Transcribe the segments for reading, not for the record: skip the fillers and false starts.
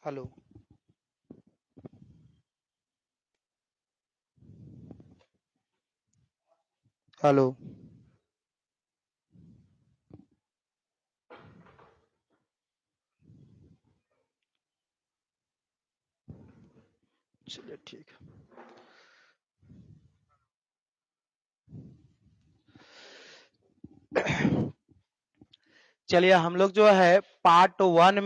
Hello hello चलिए ठीक है। चलिए हम लोग जो है पार्ट 1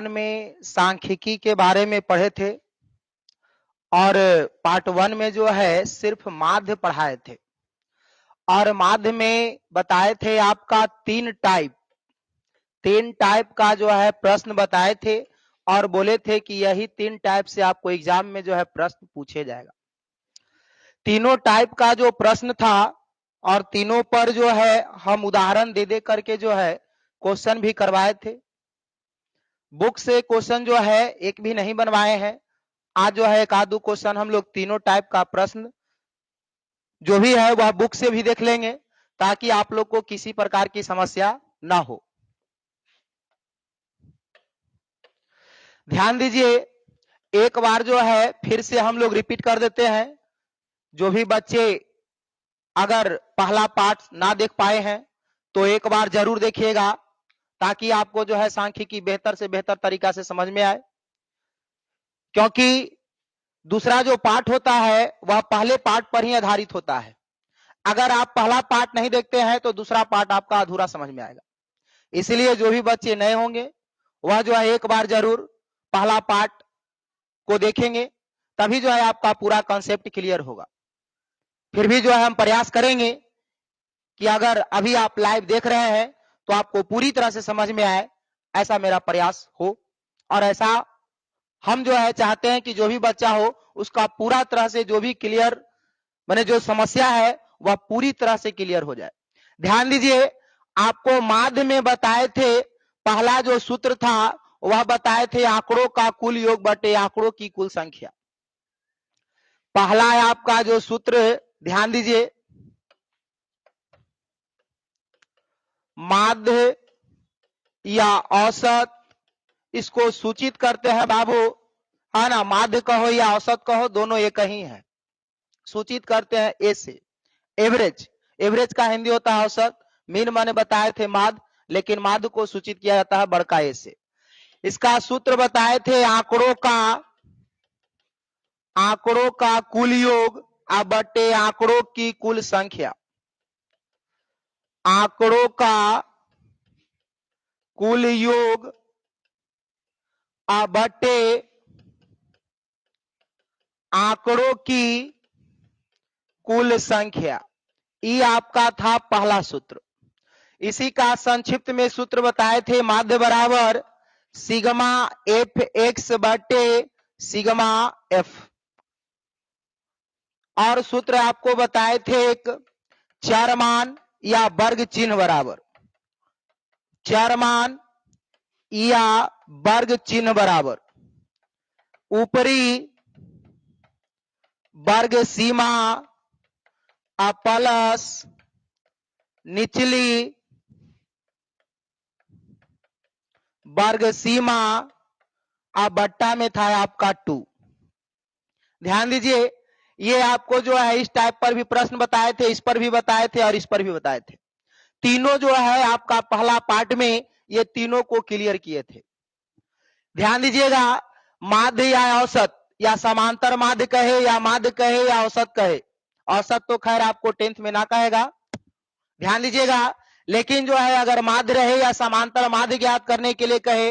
में सांख्यिकी के बारे में पढ़े थे और पार्ट 1 में जो है सिर्फ माध्य पढ़ाए थे और माध्य में बताए थे आपका तीन टाइप का जो है प्रश्न बताए थे और बोले थे कि यही तीन टाइप से आपको एग्जाम में जो है प्रश्न पूछे जाएगा। तीनों टाइप का जो प्रश्न था और तीनों पर जो है हम उदाहरण दे दे करके जो है क्वेश्चन भी करवाए थे। बुक से क्वेश्चन जो है एक भी नहीं बनवाए हैं। आज जो है एक आध दो क्वेश्चन हम लोग तीनों टाइप का प्रश्न जो भी है वह बुक से भी देख लेंगे ताकि आप लोग को किसी प्रकार की समस्या ना हो। ध्यान दीजिए, एक बार जो है फिर से हम लोग रिपीट कर देते हैं। जो भी बच्चे अगर पहला पार्ट ना देख पाए हैं तो एक बार जरूर देखिएगा ताकि आपको जो है सांख्यिकी बेहतर से बेहतर तरीका से समझ में आए, क्योंकि दूसरा जो पार्ट होता है वह पहले पार्ट पर ही आधारित होता है। अगर आप पहला पार्ट नहीं देखते हैं तो दूसरा पार्ट आपका अधूरा समझ में आएगा। इसलिए जो भी बच्चे नए होंगे वह जो है एक बार जरूर पहला पार्ट को देखेंगे, तभी जो है आपका पूरा कॉन्सेप्ट क्लियर होगा। फिर भी जो है हम प्रयास करेंगे कि अगर अभी आप लाइव देख रहे हैं तो आपको पूरी तरह से समझ में आए, ऐसा मेरा प्रयास हो। और ऐसा हम जो है चाहते हैं कि जो भी बच्चा हो उसका पूरा तरह से जो भी क्लियर माने जो समस्या है वह पूरी तरह से क्लियर हो जाए। ध्यान दीजिए, आपको माध्य में बताए थे पहला जो सूत्र था वह बताए थे आंकड़ों का कुल योग बटे आंकड़ों की कुल संख्या। पहला है आपका जो सूत्र, ध्यान दीजिए, माध्य या औसत, इसको सूचित करते हैं बाबू, है ना। माध्य कहो या औसत कहो दोनों एक ही है। सूचित करते हैं ए से, एवरेज। एवरेज का हिंदी होता है औसत। मीन मैंने बताए थे माध्य, लेकिन माध्य को सूचित किया जाता है बड़का ए से। इसका सूत्र बताए थे आंकड़ों का कुल योग बटे आंकड़ों की कुल संख्या। आंकड़ों का कुल योग बटे आंकड़ों की कुल संख्या, ये आपका था पहला सूत्र। इसी का संक्षिप्त में सूत्र बताए थे माध्य बराबर सिग्मा एफ एक्स बटे सिग्मा एफ। और सूत्र आपको बताए थे एक चरमान या वर्ग चिन्ह बराबर, चरमान या वर्ग चिन्ह बराबर ऊपरी वर्ग सीमा प्लस निचली वर्ग सीमा बट्टा में था आपका 2। ध्यान दीजिए, ये आपको जो है इस टाइप पर भी प्रश्न बताए थे, इस पर भी बताए थे और इस पर भी बताए थे। तीनों जो है आपका पहला पार्ट में ये तीनों को क्लियर किए थे। ध्यान दीजिएगा, माध्य या औसत या समांतर माध्य कहे या माध्य कहे या औसत कहे, औसत तो खैर आपको 10th में ना कहेगा, ध्यान दीजिएगा। लेकिन जो है अगर माध्य रहे या समांतर माध्य ज्ञात करने के लिए कहे,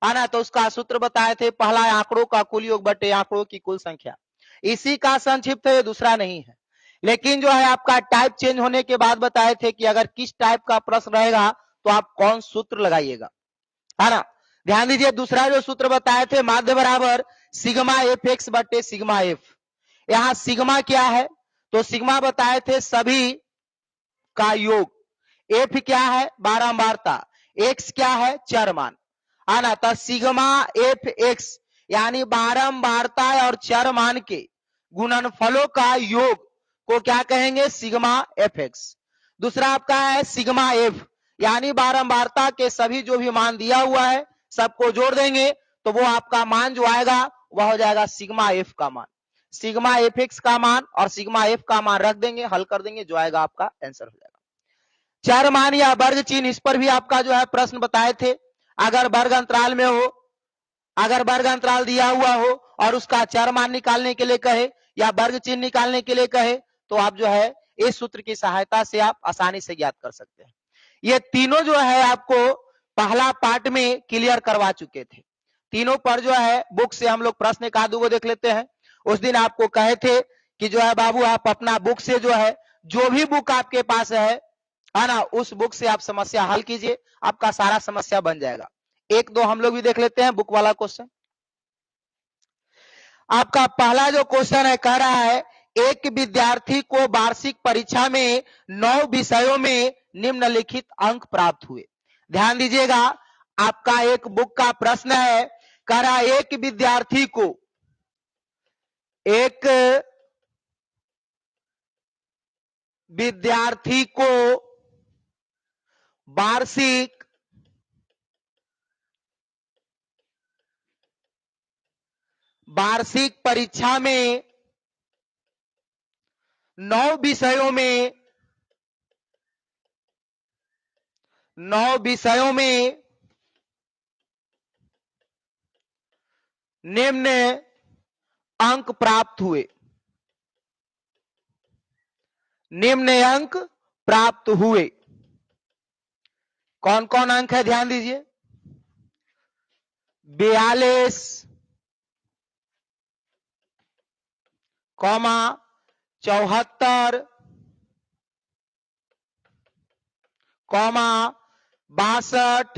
आना, तो उसका सूत्र बताए थे पहला आंकड़ों का कुल योग बटे आंकड़ों की कुल संख्या। इसी का संक्षिप्त है, दूसरा नहीं है। लेकिन जो है आपका टाइप चेंज होने के बाद बताए थे कि अगर किस टाइप का प्रश्न रहेगा तो आप कौन सूत्र लगाइएगा, है ना। ध्यान दीजिए, दूसरा जो सूत्र बताए थे माध्य बराबर सिग्मा एफ एक्स बटे सिग्मा एफ। यहां सिग्मा क्या है, तो सिग्मा बताए थे सभी का योग, एफ क्या है बारंबारता, एक्स क्या है चरमान, है ना। तो सिग्मा एफ एक्स यानी बारंबारता और चरमान के गुणनफलों का योग को क्या कहेंगे, सिग्मा एफ एक्स। दूसरा आपका है सिग्मा एफ, यानी बारंबारता के सभी जो भी मान दिया हुआ है सबको जोड़ देंगे तो वो आपका मान जो आएगा वह हो जाएगा सिग्मा एफ का मान, सिग्मा एफ एक्स का मान और सिग्मा एफ का मान रख देंगे, हल कर देंगे, जो आएगा आपका आंसर हो जाएगा। चर मान या वर्ग चिन्ह, इस पर भी आपका जो है प्रश्न बताए थे। अगर वर्ग अंतराल में हो, अगर वर्ग अंतराल दिया हुआ हो और उसका चर मान निकालने के लिए कहे या वर्ग चिन्ह निकालने के लिए कहे तो आप जो है इस सूत्र की सहायता से आप आसानी से ज्ञात कर सकते हैं। ये तीनों जो है आपको पहला पार्ट में क्लियर करवा चुके थे। तीनों पर जो है बुक से हम लोग प्रश्न एक आधो को देख लेते हैं। उस दिन आपको कहे थे कि जो है बाबू आप अपना बुक से जो है जो भी बुक आपके पास है ना, उस बुक से आप समस्या हल कीजिए, आपका सारा समस्या बन जाएगा। एक दो हम लोग भी देख लेते हैं बुक वाला क्वेश्चन। आपका पहला जो क्वेश्चन है कह रहा है एक विद्यार्थी को वार्षिक परीक्षा में 9 विषयों में निम्नलिखित अंक प्राप्त हुए। ध्यान दीजिएगा, आपका एक बुक का प्रश्न है, कह रहा है एक विद्यार्थी को वार्षिक परीक्षा में 9 विषयों में निम्न अंक प्राप्त हुए। निम्न अंक प्राप्त हुए, कौन कौन अंक है ध्यान दीजिए, 42, 74, 62,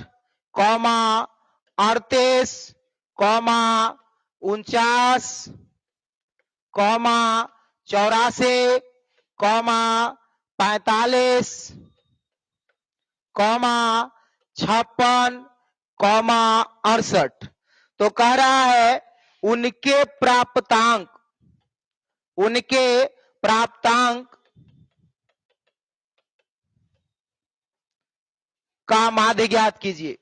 38, 49, 84, 45, 56, 68। तो कह रहा है उनके प्राप्तांक का माध्य ज्ञात कीजिए।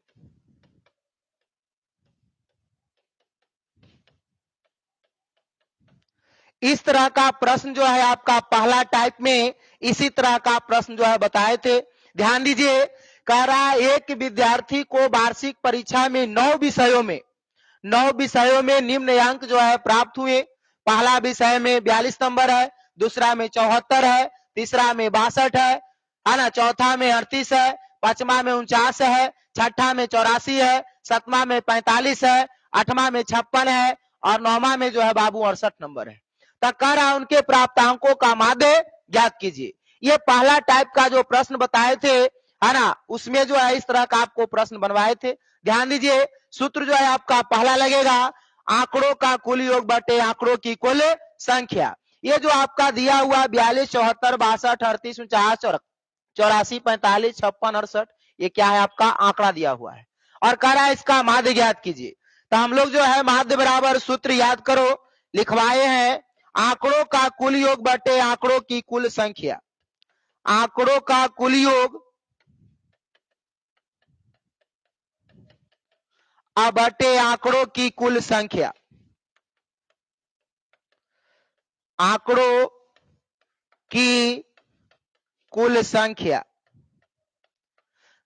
इस तरह का प्रश्न जो है आपका पहला टाइप में इसी तरह का प्रश्न जो है बताए थे। ध्यान दीजिए, कह रहा है एक विद्यार्थी को वार्षिक परीक्षा में 9 विषयों में निम्न अंक जो है प्राप्त हुए। पहला विषय में 42 नंबर है, दूसरा में 74 है, तीसरा में 62 है ना, चौथा में 38 है, पांचवा में 49 है, छठा में 84 है, सातवां में 45 है, आठवां में 56 है और नौवां में जो है बाबू 68 नंबर है। तो कह रहा उनके प्राप्तांकों का माध्य ज्ञात कीजिए। ये पहला टाइप का जो प्रश्न बताए थे है ना, उसमें जो है इस तरह का आपको प्रश्न बनवाए थे। ध्यान दीजिए, सूत्र जो है आपका पहला लगेगा आंकड़ों का कुल योग बटे आंकड़ों की कुल संख्या। ये जो आपका दिया हुआ 42, 74, 62, 38, 49, 84, 45, 56, 68, ये क्या है आपका आंकड़ा दिया हुआ है और कह रहा है इसका माध्य ज्ञात कीजिए। तो हम लोग जो है माध्य बराबर सूत्र याद करो, लिखवाए हैं आंकड़ों का कुल योग बटे आंकड़ों की कुल संख्या। आंकड़ों का कुल योग बटे आंकड़ों की कुल संख्या। आंकड़ों की कुल संख्या।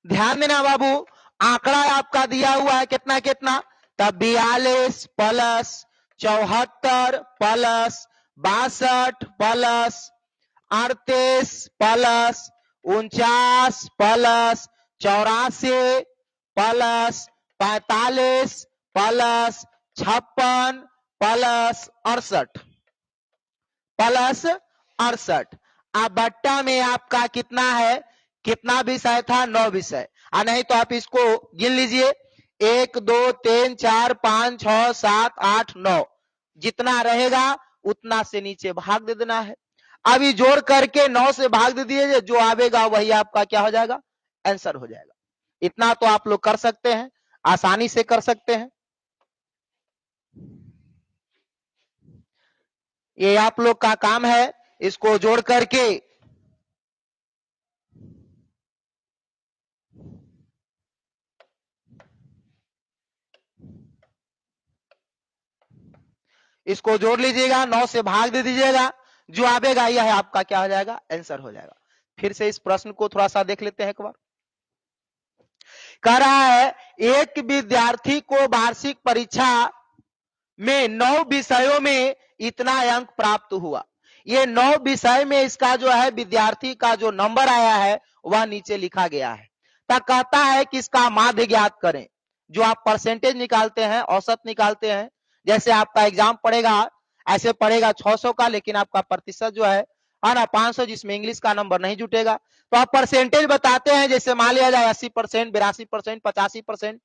ध्यान देना बाबू, आंकड़ा आपका दिया हुआ है कितना कितना, तब 42 plus 74 plus 62 plus 38 plus 49 plus 84 plus 45 plus 56 plus 68 plus 68। अब बट्टा में आपका कितना है, कितना विषय था, 9 विषय। नहीं तो आप इसको गिन लीजिए, 1 2 3 4 5 6 7 8 9, जितना रहेगा उतना से नीचे भाग दे देना है। अभी जोड़ करके 9 से भाग दे दिए, जो आवेगा वही आपका क्या हो जाएगा, आंसर हो जाएगा। इतना तो आप लोग कर सकते हैं, आसानी से कर सकते हैं। ये आप लोग का काम है, इसको जोड़ करके इसको जोड़ लीजिएगा, 9 से भाग दे दीजिएगा, जो आवेगा यह आपका क्या हो जाएगा, आंसर हो जाएगा। फिर से इस प्रश्न को थोड़ा सा देख लेते हैं एक बार। कह रहा है एक विद्यार्थी को वार्षिक परीक्षा में 9 विषयों में इतना अंक प्राप्त हुआ। ये 9 विषय में इसका जो है विद्यार्थी का जो नंबर आया है वह नीचे लिखा गया है। तब कहता है कि इसका माध्य ज्ञात करें। जो आप परसेंटेज निकालते हैं, औसत निकालते हैं, जैसे आपका एग्जाम पड़ेगा, ऐसे पड़ेगा 600 का, लेकिन आपका प्रतिशत जो है ना 500, जिसमें इंग्लिश का नंबर नहीं जुटेगा, तो आप परसेंटेज बताते हैं। जैसे मान लिया जाए 80%, 82%, 85%,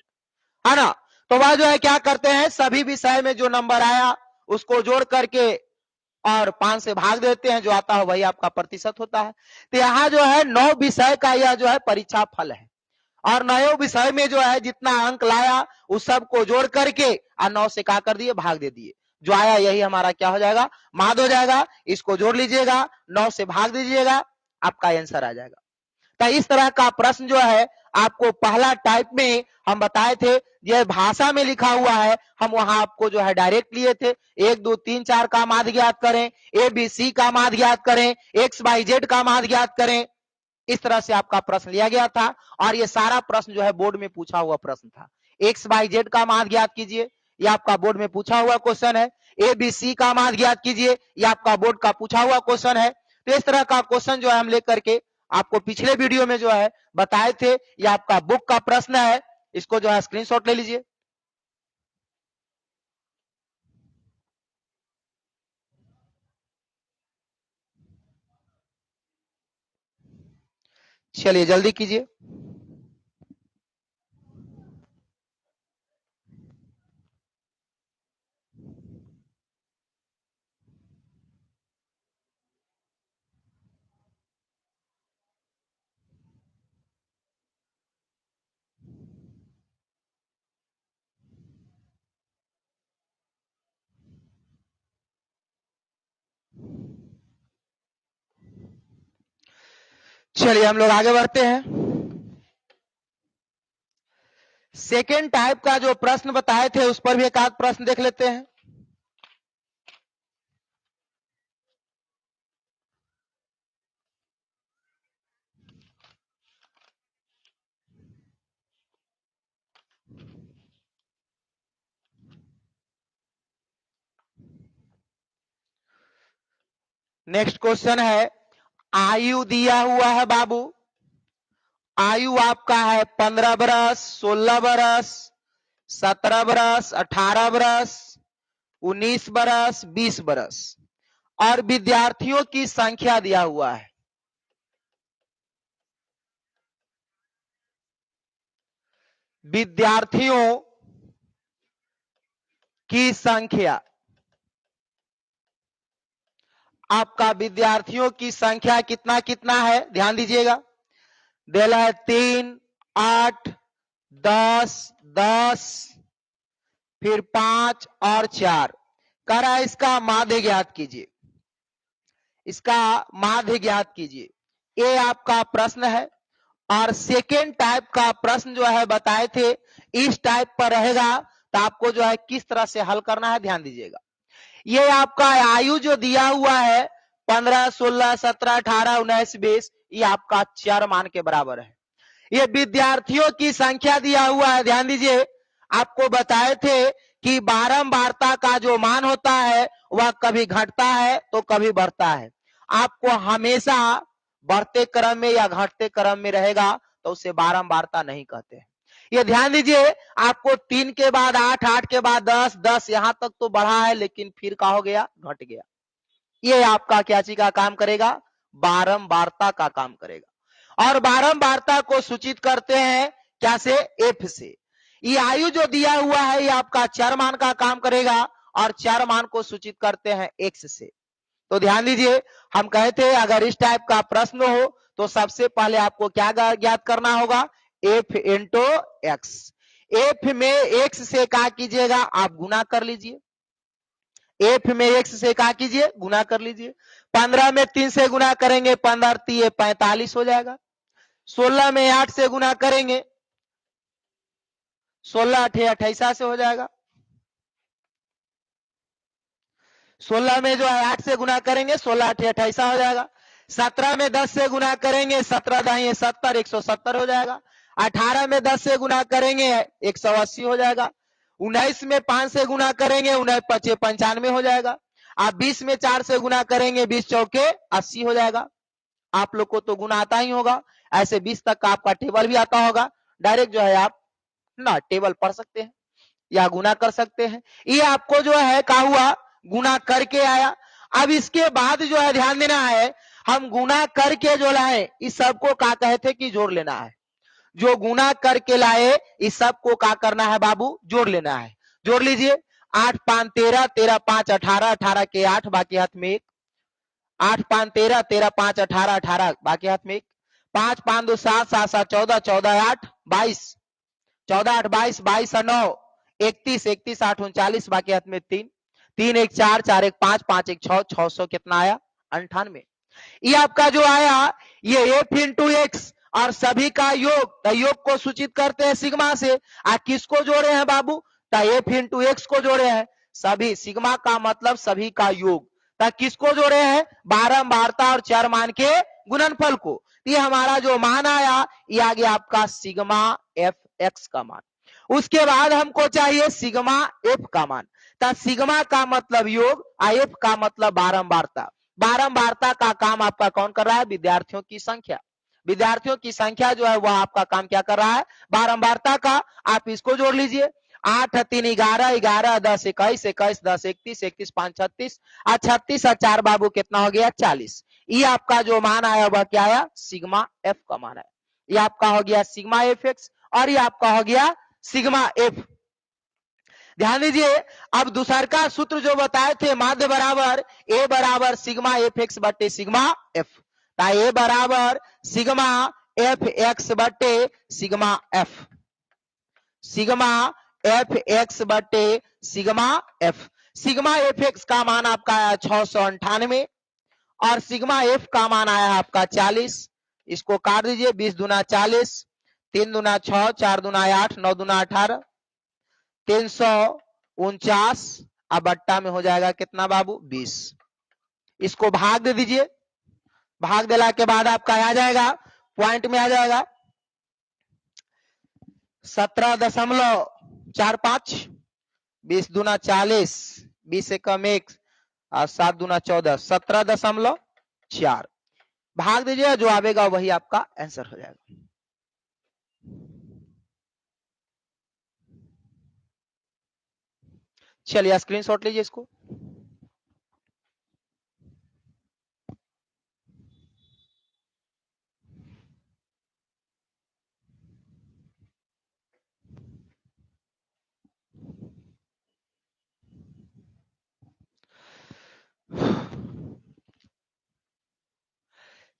है ना। तो वह जो है क्या करते हैं, सभी विषय में जो नंबर आया उसको जोड़ करके और 5 से भाग देते हैं, जो आता है वही आपका प्रतिशत होता है। तो यहाँ जो है 9 विषय का यह जो है परीक्षा फल है, और 9 विषय में जो है जितना अंक लाया उस सब को जोड़ करके और 9 से क्या कर दिए, भाग दे दिए। जो आया यही हमारा क्या हो जाएगा, माध्य हो जाएगा। इसको जोड़ लीजिएगा, 9 से भाग दीजिएगा, आपका आंसर आ जाएगा। तो इस तरह का प्रश्न जो है आपको पहला टाइप में हम बताए थे, यह भाषा में लिखा हुआ है, हम वहां आपको जो है डायरेक्ट लिए थे। 1 2 3 4 का माध्य ज्ञात करें, ABC का माध्य ज्ञात करें, XYZ का माध्य ज्ञात करें। इस तरह से आपका प्रश्न लिया गया था, और ये सारा प्रश्न जो है बोर्ड में पूछा हुआ प्रश्न था। XYZ का माध्य ज्ञात कीजिए, ये आपका बोर्ड में पूछा हुआ क्वेश्चन है। ABC का माध्य ज्ञात कीजिए, ये आपका बोर्ड का पूछा हुआ क्वेश्चन है। तो इस तरह का क्वेश्चन जो है हम लेकर के आपको पिछले वीडियो में जो है बताए थे। ये आपका बुक का प्रश्न है, इसको जो है स्क्रीनशॉट ले लीजिए। चलिए जल्दी कीजिए। चलिए हम लोग आगे बढ़ते हैं। सेकेंड टाइप का जो प्रश्न बताए थे उस पर भी एक आध प्रश्न देख लेते हैं। नेक्स्ट क्वेश्चन है, आयु दिया हुआ है बाबू। आयु आपका है 15 बरस, 16 बरस, 17 बरस, 18 बरस, 19 बरस, 20 बरस, और विद्यार्थियों की संख्या दिया हुआ है। विद्यार्थियों की संख्या, आपका विद्यार्थियों की संख्या कितना कितना है, ध्यान दीजिएगा। दिया है 3, 8, 10, 10, फिर 5 और 4। कह रहा है इसका माध्य ज्ञात कीजिए, इसका माध्य ज्ञात कीजिए। ये आपका प्रश्न है। और सेकेंड टाइप का प्रश्न जो है बताए थे, इस टाइप पर रहेगा, तो आपको जो है किस तरह से हल करना है, ध्यान दीजिएगा। ये आपका आयु जो दिया हुआ है 15, 16, 17, 18, 19, 20, ये आपका चर मान के बराबर है। ये विद्यार्थियों की संख्या दिया हुआ है, ध्यान दीजिए। आपको बताए थे कि बारंबारता का जो मान होता है वह कभी घटता है तो कभी बढ़ता है। आपको हमेशा बढ़ते क्रम में या घटते क्रम में रहेगा तो उसे बारंबारता नहीं कहते हैं। ये ध्यान दीजिए, आपको 3 के बाद 8, 8 के बाद 10, 10 यहां तक तो बढ़ा है, लेकिन फिर क्या हो गया, घट गया। ये आपका क्या चीज का काम करेगा, बारंबारता का काम करेगा। और बारंबारता को सूचित करते हैं क्या से, एफ से। ये आयु जो दिया हुआ है ये आपका चर मान का काम करेगा, और चर मान को सूचित करते हैं एक्स से। तो ध्यान दीजिए, हम कहे थे अगर इस टाइप का प्रश्न हो तो सबसे पहले आपको क्या ज्ञात करना होगा, एफ इंटू एक्स। एफ में एक्स से क्या कीजिएगा, आप गुना कर लीजिए। एफ में एक्स से क्या कीजिए, गुना कर लीजिए। 15 में 3 से गुना करेंगे, 15 3 45 हो जाएगा। 16 में 8 से गुना करेंगे, 16 8 28 से हो जाएगा। 16 में जो है 8 से गुना करेंगे 16 8 28 हो जाएगा। 17 में 10 से गुना करेंगे 17 दाहिए 70 170 हो जाएगा। 18 में 10 से गुना करेंगे 180 हो जाएगा। 19 में 5 से गुना करेंगे 19 पचे 95 हो जाएगा। आप 20 में 4 से गुना करेंगे 20 चौके 80 हो जाएगा। आप लोग को तो गुना आता ही होगा, ऐसे 20 तक का आपका टेबल भी आता होगा। डायरेक्ट जो है आप ना टेबल पढ़ सकते हैं या गुना कर सकते हैं। ये आपको जो है क्या हुआ, गुना करके आया। अब इसके बाद जो है ध्यान देना है, हम गुना करके जो लाए इस सबको क्या कहते कि जोड़ लेना है। जो गुना करके लाए इस सबको क्या करना है बाबू, जोड़ लेना है। जोड़ लीजिए 8 5 13 13 5 18 18 के 8 बाकी हाथ में 1, 8 5 13 13 5 18 18 बाकी हाथ में 1, 5 5 2 7 7 7 14 14 8 22 14 8 22 22 9 31 31 8 39 बाकी हाथ में 3 3 1 4 4 1 5 5 1 6 600 कितना आया 98। ये आपका जो आया ये f इंटू एक्स और सभी का योग, योग को सूचित करते हैं सिग्मा से। किसको जोड़े हैं बाबू, f इंटू एक्स को जोड़े हैं। सभी सिग्मा का मतलब सभी का योग, किसको जोड़े हैं, बारंबारता और चर मान के गुणनफल को। ये हमारा जो मान आया ये आ गया आपका सिग्मा एफ एक्स का मान। उसके बाद हमको चाहिए सिग्मा एफ का मान। सिग्मा का मतलब योग, एफ का मतलब बारंबारता। बारंबारता का काम आपका कौन कर रहा है, विद्यार्थियों की संख्या। विद्यार्थियों की संख्या जो है वह आपका काम क्या कर रहा है, बारंबारता का। आप इसको जोड़ लीजिए 8 3 11 11 10 21 21 10 31 31 5 36 36 और 4 बाबू कितना हो गया 40। ये आपका जो मान आया वह क्या आया, सिग्मा एफ का मान है। ये आपका हो गया सिग्मा एफ एक्स और ये आपका हो गया सिग्मा एफ। ध्यान दीजिए, अब दूसर का सूत्र जो बताए थे माध्य बराबर ए बराबर सिग्मा एफ एक्स बटे सिग्मा एफ। ए बराबर सिग्मा एफ एक्स बटे sigma f, sigma f x बटे sigma f. Sigma f x का मान आपका आया 698 और सिग्मा एफ का मान आया आपका 40। इसको काट दीजिए 20 दूना 40, 3 दूना 6, 4 दूना 8, 9 दूना 18, 349। अब बट्टा में हो जाएगा कितना बाबू 20। इसको भाग दे दीजिए, भाग देला के बाद आपका आ जाएगा पॉइंट में आ जाएगा 17.45। 20 दूना 40, 20 से कम 1 और 7 दूना 14, 17.4 भाग दीजिए, जो आवेगा वही आपका आंसर हो जाएगा। चलिए स्क्रीनशॉट लीजिए इसको।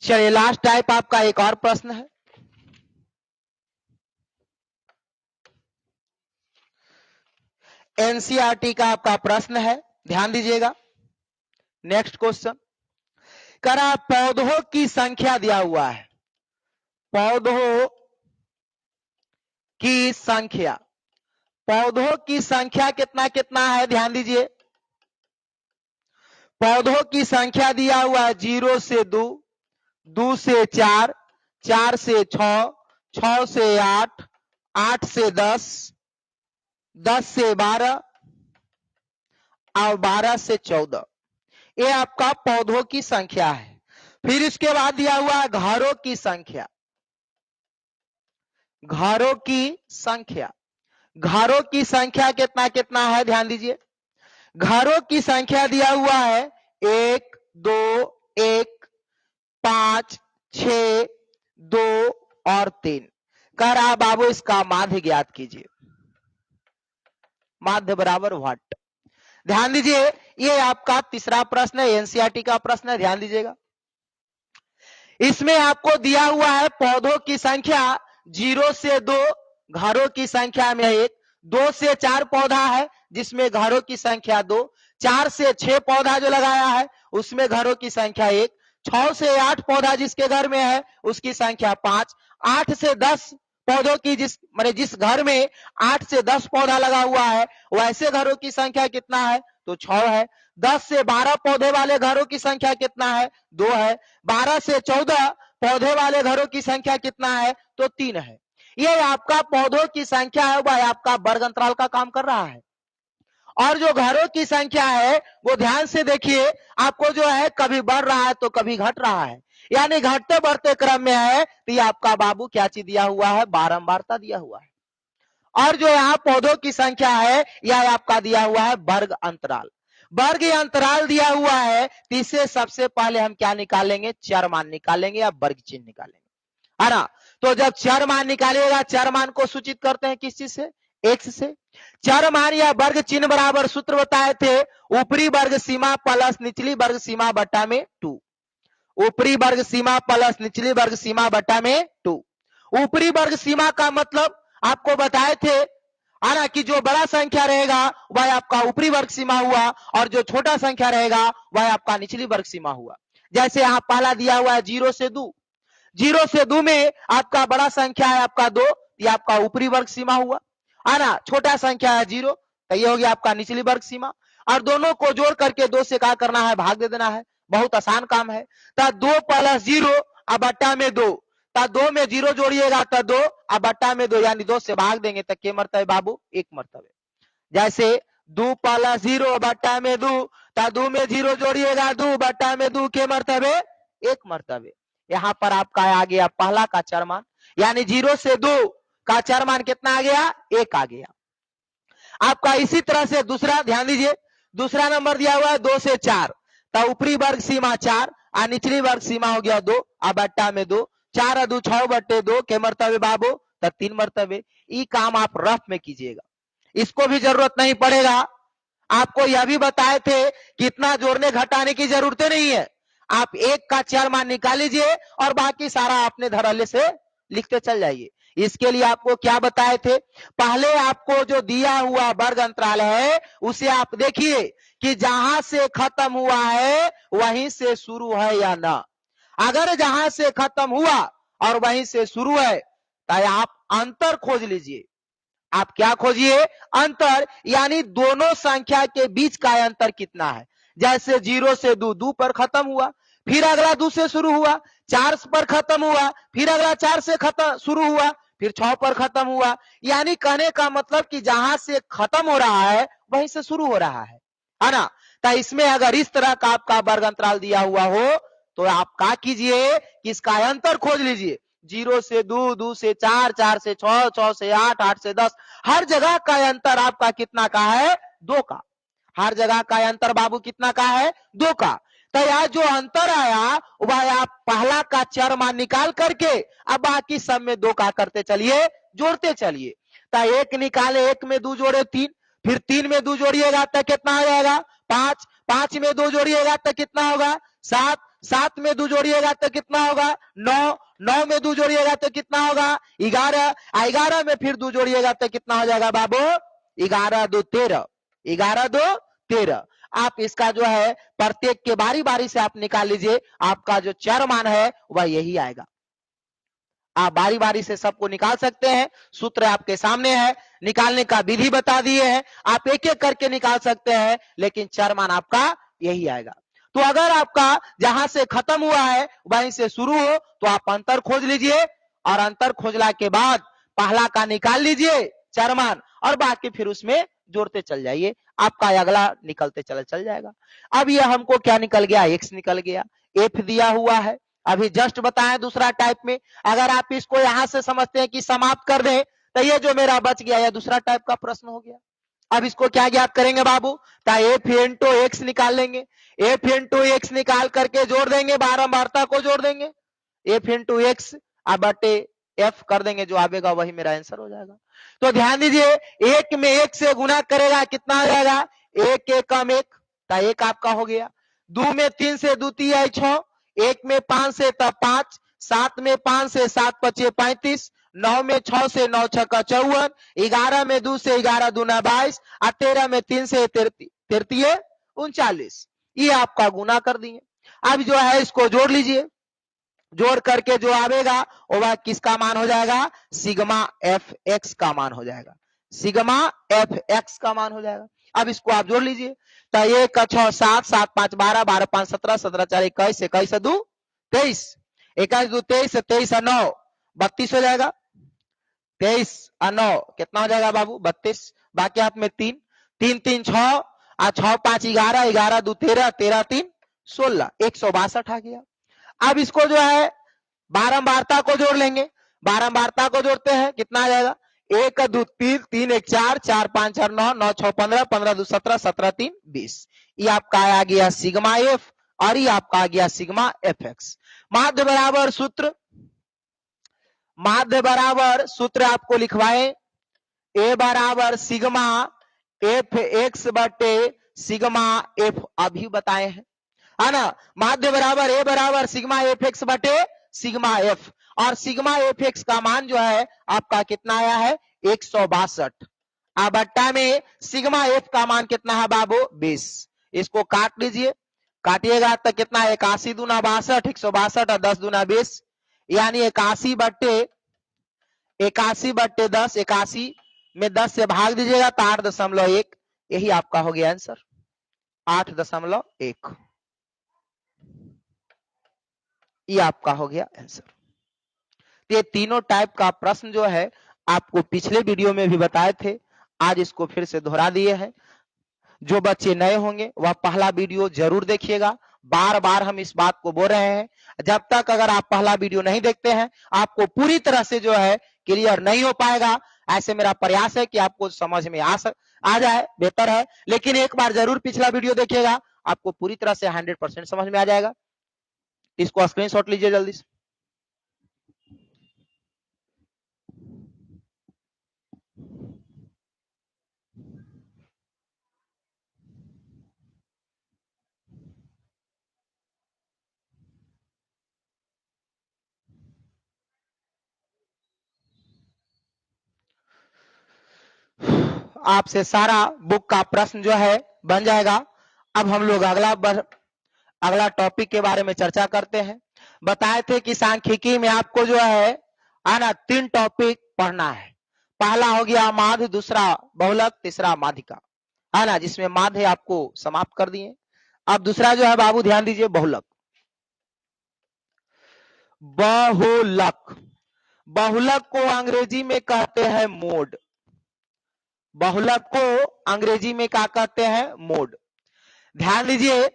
चलिए लास्ट टाइप आपका एक और प्रश्न है। एनसीईआरटी का आपका प्रश्न है, ध्यान दीजिएगा। नेक्स्ट क्वेश्चन करा, पौधों की संख्या दिया हुआ है, पौधों की संख्या, पौधों की संख्या कितना कितना है, ध्यान दीजिए। पौधों की संख्या दिया हुआ है 0 से 2, 2 से 4, 4 से 6, 6 से 8, 8 से 10, 10 से 12 और 12 से 14। ये आपका पौधों की संख्या है। फिर इसके बाद दिया हुआ है घरों की संख्या, घरों की संख्या, घरों की संख्या कितना कितना है, ध्यान दीजिए। घरों की संख्या दिया हुआ है 1 2 1 5 6 2 और 3। कह रहा बाबू इसका माध्य ज्ञात कीजिए। माध्य बराबर व्हाट। ध्यान दीजिए, ये आपका तीसरा प्रश्न है, एनसीईआरटी का प्रश्न है, ध्यान दीजिएगा। इसमें आपको दिया हुआ है पौधों की संख्या 0 से 2, घरों की संख्या में 1, 2 से 4 पौधा है जिसमें घरों की संख्या 2, 4 से 6 पौधा जो लगाया है उसमें घरों की संख्या 1, 6 से 8 पौधा जिसके घर में है उसकी संख्या 5, 8 से 10 पौधों की जिस घर में 8 से 10 पौधा लगा हुआ है वैसे घरों की संख्या कितना है, तो 6 है। 10 से 12 पौधे वाले घरों की संख्या कितना है? 2 है। 12 से 14 पौधे वाले घरों की संख्या कितना है? तो 3 है। ये आपका पौधों की संख्या है वह आपका वर्ग अंतराल का काम कर रहा है। और जो घरों की संख्या है वो ध्यान से देखिए, आपको जो है कभी बढ़ रहा है तो कभी घट रहा है, यानी घटते बढ़ते क्रम में है। तो ये आपका बाबू क्या चीज दिया हुआ है? बारंबारता दिया हुआ है। और जो यहाँ पौधों की संख्या है यह आपका दिया हुआ है वर्ग अंतराल। वर्ग अंतराल दिया हुआ है, तो इससे सबसे पहले हम क्या निकालेंगे? चर मान निकालेंगे या वर्ग चिन्ह निकालेंगे, है ना। तो जब चर मान निकालिएगा, चर मान को सूचित करते हैं किस चीज से? एक्स से। चर मान या वर्ग चिन्ह बराबर सूत्र बताए थे, ऊपरी वर्ग सीमा प्लस निचली वर्ग सीमा बटा में 2। ऊपरी वर्ग सीमा प्लस निचली वर्ग सीमा बटा में 2। ऊपरी वर्ग सीमा का मतलब आपको बताए थे, है ना, कि जो बड़ा संख्या रहेगा वह आपका ऊपरी वर्ग सीमा हुआ और जो छोटा संख्या रहेगा वह आपका निचली वर्ग सीमा हुआ। जैसे यहाँ पहला दिया हुआ है 0 से 2। 0 से 2 में आपका बड़ा संख्या है आपका 2, ये आपका ऊपरी वर्ग सीमा हुआ, है ना। छोटा संख्या है 0, तो ये हो गया आपका निचली वर्ग सीमा। और दोनों को जोड़ करके 2 से क्या करना है? भाग दे देना है। बहुत आसान काम है। तो 2 प्लस 0 अब बट्टा में 2, तो 2 में 0 जोड़िएगा तो 2 अब बट्टा में 2, यानी 2 से भाग देंगे तो क्या मरतबे बाबू? 1 मरतबे। जैसे 2 प्लस 0 बट्टा में 2, तो 2 में 0 जोड़िएगा 2 बट्टा में 2 के मरतबे? 1 मरतबे। यहाँ पर आपका आ गया पहला का चर मान, यानी 0 से 2 का चर मान कितना आ गया? 1 आ गया आपका। इसी तरह से दूसरा ध्यान दीजिए, दूसरा नंबर दिया हुआ है 2 से 4, तो ऊपरी वर्ग सीमा 4 और निचली वर्ग सीमा हो गया 2 अब बट्टा में 2, 4 और 2 6 बट्टे 2 के मरतबे बाबू? तो 3 मरतबे। ये काम आप रफ में कीजिएगा, इसको भी जरूरत नहीं पड़ेगा। आपको यह भी बताए थे कि इतना जोड़ने घटाने की जरूरत नहीं है, आप 1 का चर मान निकाल लीजिए और बाकी सारा अपने धड़ल्ले से लिखते चल जाइए। इसके लिए आपको क्या बताए थे? पहले आपको जो दिया हुआ वर्ग अंतराल है उसे आप देखिए कि जहां से खत्म हुआ है वहीं से शुरू है या ना। अगर जहां से खत्म हुआ और वहीं से शुरू है तो आप अंतर खोज लीजिए। आप क्या खोजिए? अंतर, यानी दोनों संख्या के बीच का अंतर कितना है। जैसे 0 से 2, 2 पर खत्म हुआ, फिर अगला 2 से शुरू हुआ, 4 पर खत्म हुआ, फिर अगला 4 से खत्म शुरू हुआ, फिर 6 पर खत्म हुआ। यानी कहने का मतलब कि जहां से खत्म हो रहा है वहीं से शुरू हो रहा है ना। तो इसमें अगर इस तरह का आपका वर्ग अंतराल दिया हुआ हो तो आप क्या कीजिए कि इसका अंतर खोज लीजिए। 0 से 2, 2 से 4, 4 से 6, 6 से 8, 8 से 10, हर जगह का अंतर आपका कितना का है? 2 का। हर जगह का अंतर बाबू कितना का है? 2 का। तो यह जो अंतर आया वह आप पहला का चर मान निकाल करके अब बाकी सब में 2 का करते चलिए, जोड़ते चलिए। तो 1 निकाले, 1 में 2 जोड़े 3, फिर 3 में 2 जोड़िएगा तो कितना आ जाएगा? 5, 5 में 2 जोड़िएगा तो कितना होगा? 7, 7 में 2 जोड़िएगा तो कितना होगा? 9, 9 में 2 जोड़िएगा तो कितना होगा? 11, 11 में फिर 2 जोड़िएगा तो कितना हो जाएगा बाबू? 11 2 13, 11 2 13। आप इसका जो है प्रत्येक के बारी बारी से आप निकाल लीजिए, आपका जो चर मान है वह यही आएगा। आप बारी बारी से सबको निकाल सकते हैं, सूत्र आपके सामने है, निकालने का विधि बता दिए हैं, आप एक एक करके निकाल सकते हैं, लेकिन चर मान आपका यही आएगा। तो अगर आपका जहां से खत्म हुआ है वहीं से शुरू हो तो आप अंतर खोज लीजिए और अंतर खोजला के बाद पहला का निकाल लीजिए चर मान और बाकी फिर उसमें जोड़ते चल जाइए, आपका अगला निकलते चल जाएगा। अब ये हमको क्या निकल गया? एक्स निकल गया। एफ दिया हुआ है, अभी जस्ट बताएं दूसरा टाइप में। अगर आप इसको यहां से समझते हैं कि समाप्त कर दें तो ये जो मेरा बच गया ये दूसरा टाइप का प्रश्न हो गया। अब इसको क्या ज्ञात करेंगे बाबू? तो एफ इंटू एक्स निकाल लेंगे, एफ इंटू एक्स निकाल करके जोड़ देंगे, बारंबारता को जोड़ देंगे, एफ इंटू एक्स अब बटे एफ कर देंगे, जो आवेगा वही मेरा आंसर हो जाएगा। तो ध्यान दीजिए, एक में एक से गुना करेगा कितना आ जाएगा? एक एक कम एक, तो एक आपका हो गया। 2 में 3 से 2 3 6, 1 में 5 से तब 5, 7 में 5 से 7 5 35, 9 में 6 से 9 6 का 54, 11 में 2 से 11 दूना 22 और 13 में 3 से 33 39। ये आपका गुना कर दिए। अब जो है इसको जोड़ लीजिए, जोड़ करके जो आवेगा वह किसका मान हो जाएगा? सिग्मा एफ एक्स का मान हो जाएगा, सिग्मा एफ एक्स का मान हो जाएगा। अब इसको आप जोड़ लीजिए, तो 1 6 7 7 5 12 12 5 17 17 4 21 21 2 23 21 2 23 23 9 32 हो जाएगा। 23 और 9 कितना हो जाएगा बाबू 32। बाकी हाथ में 3 3 3 6 और 6 5 11 11 2 13 13 3 16 162 आ गया। अब इसको जो है बारंबारता को जोड़ लेंगे, बारंबारता को जोड़ते हैं कितना आ जाएगा 1 2 3 3 1 4 4 5 4 9 9 6 15 15 2 17 17 3 20। ये आपका आ गया सिग्मा एफ और ये आपका आ गया सिग्मा एफ एक्स। माध्य बराबर सूत्र, माध्य बराबर सूत्र आपको लिखवाए ए बराबर सिग्मा एफ एक्स बटे सिग्मा एफ अभी बताए हैं, है ना। माध्य बराबर ए बराबर सिग्मा एफ एक्स बटे सिग्मा एफ, और सिग्मा एफ एक्स का मान जो है आपका कितना आया है 162। अब बट्टा में सिग्मा एफ का मान कितना है बाबू 20। इसको काट लीजिए, काटिएगा तो कितना 81 दूना 62 162 और 10 दूना 20, यानी 81 बट्टे 10, 81 में 10 से भाग दीजिएगा तो 8.1, यही आपका हो गया आंसर 8.1। ये आपका हो गया आंसर। तो ये तीनों टाइप का प्रश्न जो है आपको पिछले वीडियो में भी बताए थे, आज इसको फिर से दोहरा दिए हैं। जो बच्चे नए होंगे वह पहला वीडियो जरूर देखिएगा। बार बार हम इस बात को बोल रहे हैं, जब तक अगर आप पहला वीडियो नहीं देखते हैं आपको पूरी तरह से जो है क्लियर नहीं हो पाएगा। ऐसे मेरा प्रयास है कि आपको समझ में आ जाए, बेहतर है, लेकिन एक बार जरूर पिछला वीडियो देखिएगा, आपको पूरी तरह से 100% समझ में आ जाएगा। इसको स्क्रीनशॉट लीजिए जल्दी से। आपसे सारा बुक का प्रश्न जो है बन जाएगा। अब हम लोग अगला टॉपिक के बारे में चर्चा करते हैं। बताए थे कि सांख्यिकी में आपको जो है आना 3 टॉपिक पढ़ना है। पहला हो गया माध्य, दूसरा बहुलक, तीसरा माध्यिका, है ना, जिसमें माध्य आपको समाप्त कर दिए। अब दूसरा जो है बाबू ध्यान दीजिए बहुलक। बहुलक, बहुलक को अंग्रेजी में कहते हैं मोड। बहुलक को अंग्रेजी में क्या कहते हैं मोड। ध्यान दीजिए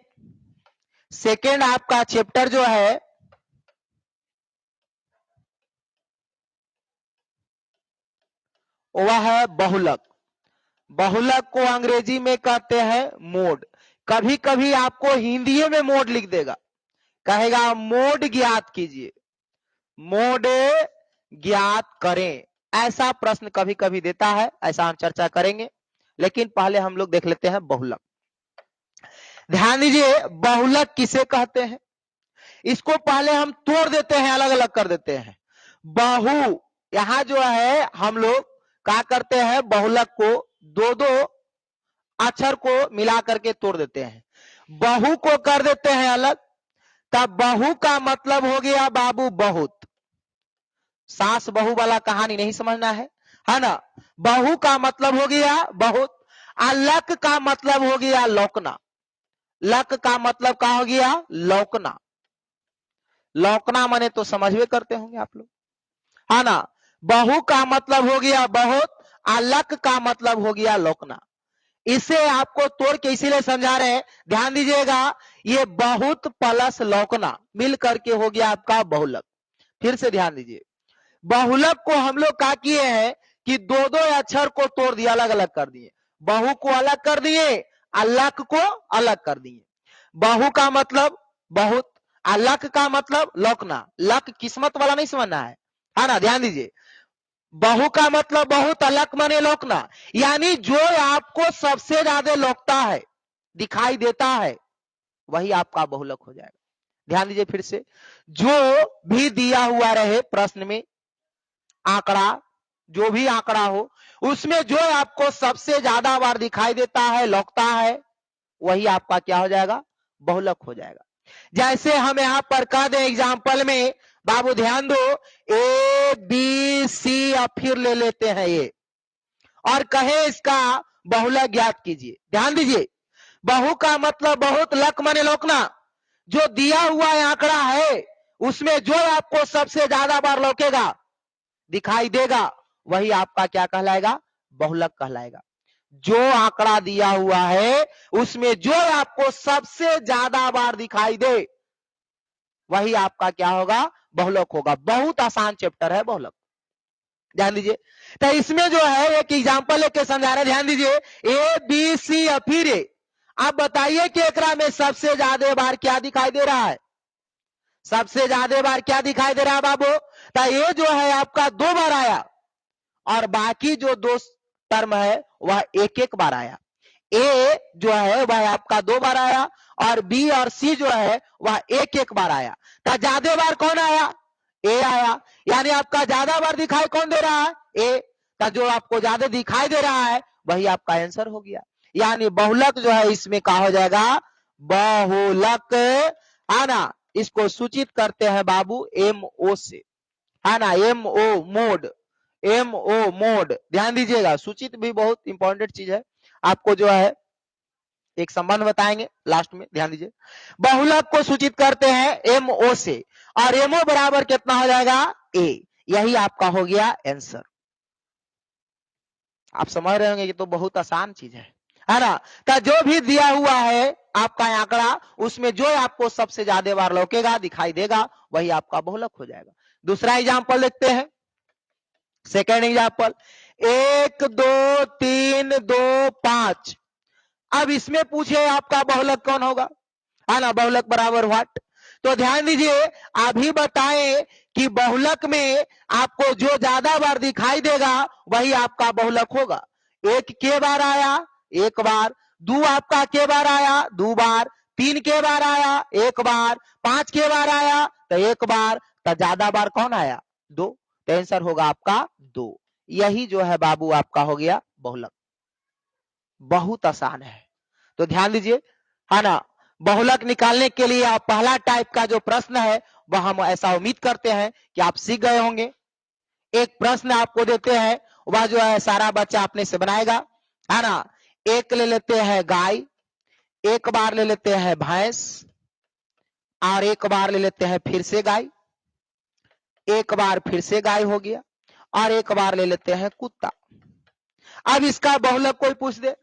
सेकेंड आपका चैप्टर जो है वह है बहुलक। बहुलक को अंग्रेजी में कहते हैं मोड। कभी कभी आपको हिंदी में मोड लिख देगा, कहेगा मोड ज्ञात कीजिए, मोड ज्ञात करें, ऐसा प्रश्न कभी कभी देता है। ऐसा हम चर्चा करेंगे, लेकिन पहले हम लोग देख लेते हैं बहुलक। ध्यान दीजिए बहुलक किसे कहते हैं, इसको पहले हम तोड़ देते हैं, अलग अलग कर देते हैं। बहु, यहां जो है हम लोग क्या करते हैं, बहुलक को दो दो अक्षर को मिला करके तोड़ देते हैं, बहु को कर देते हैं अलग। तब बहु का मतलब हो गया बाबू बहुत। सास बहू वाला कहानी नहीं समझना है ना। बहु का मतलब हो गया बहुत, लक का मतलब हो गया लौकना। लक का मतलब क्या हो गया लौकना। लौकना माने तो समझवे करते होंगे आप लोग, है ना। बहु का मतलब हो गया बहुत, लक का मतलब हो गया लौकना। इसे आपको तोड़ के इसीलिए समझा रहे हैं, ध्यान दीजिएगा। ये बहुत प्लस लौकना मिल करके हो गया आपका बहुलक। फिर से ध्यान दीजिए, बहुलक को हम लोग क्या किए हैं कि दो दो अक्षर को तोड़ दिया, अलग अलग कर दिए। बहु को अलग कर दिए, लक को अलग कर दिए। बहु का मतलब बहुत, लक का मतलब लौकना। लक किस्मत वाला नहीं समझना है ना। ध्यान दीजिए, बहु का मतलब बहुत, लक माने लौकना, यानी जो आपको सबसे ज्यादा लौकता है, दिखाई देता है, वही आपका बहुलक हो जाएगा। ध्यान दीजिए फिर से, जो भी दिया हुआ रहे प्रश्न में आंकड़ा, जो भी आंकड़ा हो, उसमें जो आपको सबसे ज्यादा बार दिखाई देता है, लौकता है, वही आपका क्या हो जाएगा बहुलक हो जाएगा। जैसे हम यहां पर कह दें एग्जाम्पल में, बाबू ध्यान दो, ए बी सी, अब फिर ले लेते हैं ये, और कहे इसका बहुलक ज्ञात कीजिए। ध्यान दीजिए, बहु का मतलब बहुत, लक माने लोकना। जो दिया हुआ आंकड़ा है उसमें जो आपको सबसे ज्यादा बार लौकेगा, दिखाई देगा, वही आपका क्या कहलाएगा? बहुलक कहलाएगा। जो आंकड़ा दिया हुआ है उसमें जो आपको सबसे ज्यादा बार दिखाई दे, वही आपका क्या होगा? बहुलक होगा। बहुत आसान चैप्टर है बहुलक। ध्यान दीजिए, तो इसमें जो है एक एग्जांपल लेके समझा रहे, ध्यान दीजिए, ए बी सी और फिर ए। आप बताइए कि एकरा में सबसे ज्यादा बार क्या दिखाई दे रहा है? सबसे ज्यादा बार क्या दिखाई दे रहा है बाबू? तो ये जो है आपका 2 बार आया और बाकी जो 2 टर्म है वह एक एक बार आया। ए जो है वह आपका 2 बार आया और बी और सी जो है वह एक एक बार आया। तो ज्यादा बार कौन आया? ए आया। यानी आपका ज्यादा बार दिखाई कौन दे रहा है? ए। तो जो आपको ज्यादा दिखाई दे रहा है वही आपका आंसर हो गया। यानी बहुलक जो है इसमें क्या हो जाएगा? बहुलक, है ना। इसको सूचित करते हैं बाबू एम ओ से, है ना, M O mode, M O mode. ध्यान दीजिएगा, सूचित भी बहुत इंपॉर्टेंट चीज है। आपको जो है एक संबंध बताएंगे लास्ट में, ध्यान दीजिए। बहुलक को सूचित करते हैं एम ओ से और एमओ बराबर कितना हो जाएगा? ए। यही आपका हो गया आंसर। आप समझ रहे होंगे कि तो बहुत आसान चीज है ना। तो जो भी दिया हुआ है आपका आंकड़ा, उसमें जो आपको सबसे ज्यादा बार लौकेगा, दिखाई देगा, वही आपका बहुलक हो जाएगा। दूसरा एग्जांपल देखते हैं, सेकेंड एग्जांपल, 1 2 3 2 5। अब इसमें पूछे आपका बहुलक कौन होगा, है ना, बहुलक बराबर व्हाट। तो ध्यान दीजिए, अभी बताएं कि बहुलक में आपको जो ज्यादा बार दिखाई देगा वही आपका बहुलक होगा। 1 के बार आया, 1 बार। 2 आपका के बार आया, 2 बार। 3 के बार आया, 1 बार। 5 के बार आया तो 1 बार। तो ज्यादा बार कौन आया? 2। तो आंसर होगा आपका 2। यही जो है बाबू आपका हो गया बहुलक। बहुत आसान है, तो ध्यान दीजिए, है ना। बहुलक निकालने के लिए आप पहला टाइप का जो प्रश्न है वह हम ऐसा उम्मीद करते हैं कि आप सीख गए होंगे। एक प्रश्न आपको देते हैं, वह जो है सारा बच्चा अपने से बनाएगा, है ना। एक ले लेते हैं गाय, एक बार ले लेते हैं भैंस, और एक बार ले लेते हैं फिर से गाय, एक बार फिर से गाय हो गया, और एक बार ले लेते हैं कुत्ता। अब इसका बहुलक कोई पूछ दे,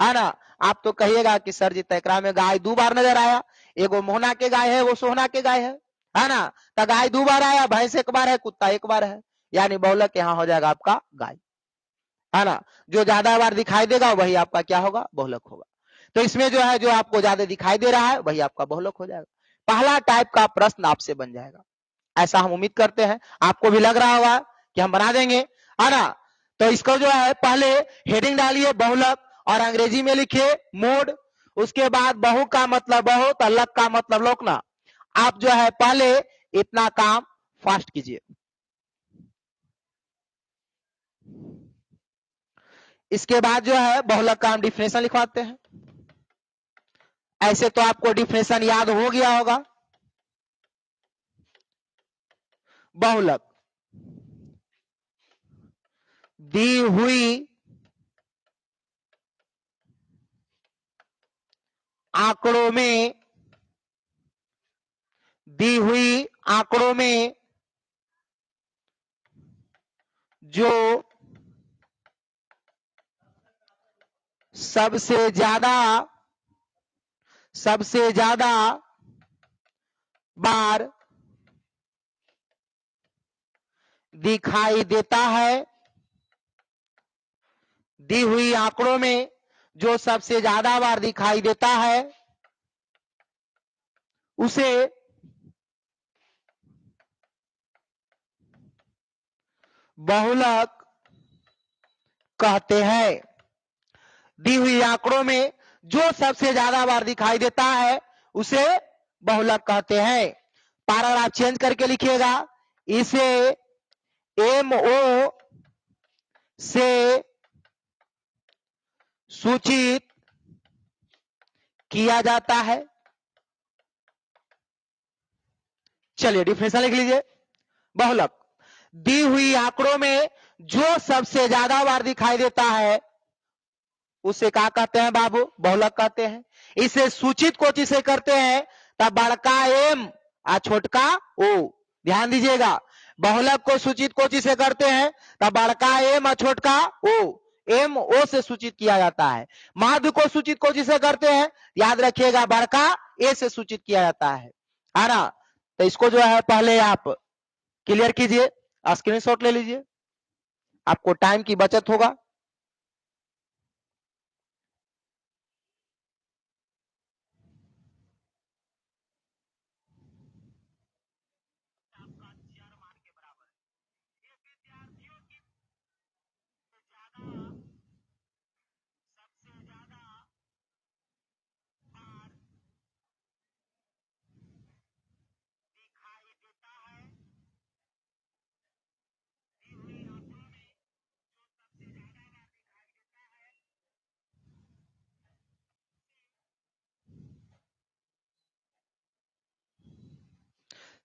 है ना, आप तो कहिएगा कि सर जी तकरा में गाय 2 बार नजर आया, एगो मोहना के गाय है, वो सोहना के गाय है ना। तो गाय 2 बार आया, भैंस 1 बार है, कुत्ता 1 बार है, यानी बहुलक यहाँ हो जाएगा आपका गाय, है ना। जो ज्यादा बार दिखाई देगा वही आपका क्या होगा? बहुलक होगा। तो इसमें जो है जो आपको ज्यादा दिखाई दे रहा है वही आपका बहुलक हो जाएगा। पहला टाइप का प्रश्न आपसे बन जाएगा, ऐसा हम उम्मीद करते हैं। आपको भी लग रहा होगा कि हम बना देंगे, है ना। तो इसको जो है पहले हेडिंग डालिए बहुलक और अंग्रेजी में लिखिए मोड। उसके बाद बहु का मतलब बहुत और लक का मतलब लोकना। आप जो है पहले इतना काम फास्ट कीजिए। इसके बाद जो है बहुलक का हम डिफिनेशन लिखवाते हैं। ऐसे तो आपको डिफिनेशन याद हो गया होगा। बहुलक दी हुई आंकड़ों में, दी हुई आंकड़ों में जो सबसे ज्यादा बार दिखाई देता है, दी हुई आंकड़ों में जो सबसे ज्यादा बार दिखाई देता है उसे बहुलक कहते हैं। दी हुई आंकड़ों में जो सबसे ज्यादा बार दिखाई देता है उसे बहुलक कहते हैं। पैराग्राफ चेंज करके लिखिएगा, इसे एमओ से सूचित किया जाता है। चलिए डिफिनेशन लिख लीजिए। बहुलक दी हुई आंकड़ों में जो सबसे ज्यादा बार दिखाई देता है उसे क्या कहते हैं बाबू? बहुलक कहते हैं। इसे सूचित कोटि से करते हैं तब बड़का एम और छोटका ओ। ध्यान दीजिएगा, बहुलक को सूचित कोटि से करते हैं तब बड़का एम और छोटका ओ, एम ओ से सूचित किया जाता है। माध्य को सूचित कोटि से करते हैं, याद रखिएगा बड़का ए से सूचित किया जाता है ना। तो इसको जो है पहले आप क्लियर कीजिए, स्क्रीनशॉट ले लीजिए, आपको टाइम की बचत होगा।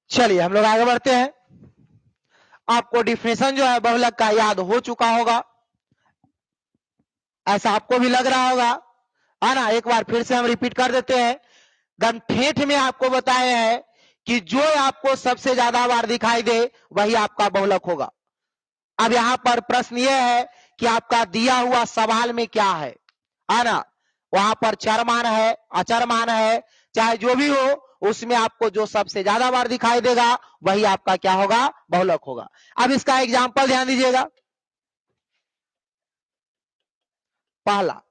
चलिए हम लोग आगे बढ़ते हैं। आपको डिफिनेशन जो है बहुलक का याद हो चुका होगा, ऐसा आपको भी लग रहा होगा, है ना। एक बार फिर से हम रिपीट कर देते हैं। ठेठ में आपको बताया है कि जो आपको सबसे ज्यादा बार दिखाई दे वही आपका बहुलक होगा। अब यहां पर प्रश्न यह है कि आपका दिया हुआ सवाल में क्या है ना। वहां पर चर मान है, अचर मान है, चाहे जो भी हो, उसमें आपको जो सबसे ज्यादा बार दिखाई देगा वही आपका क्या होगा? बहुलक होगा। अब इसका एग्जाम्पल ध्यान दीजिएगा। पहला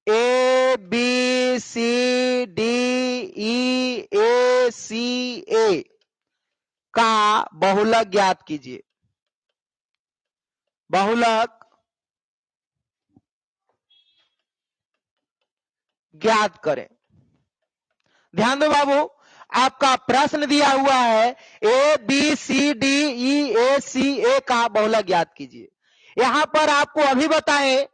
A B C D E ए सी ए का बहुलक ज्ञात कीजिए। बहुलक ज्ञात करें। ध्यान दो बाबू, आपका प्रश्न दिया हुआ है A B C D E ए सी ए का बहुलक ज्ञात कीजिए। यहां पर आपको अभी बताएं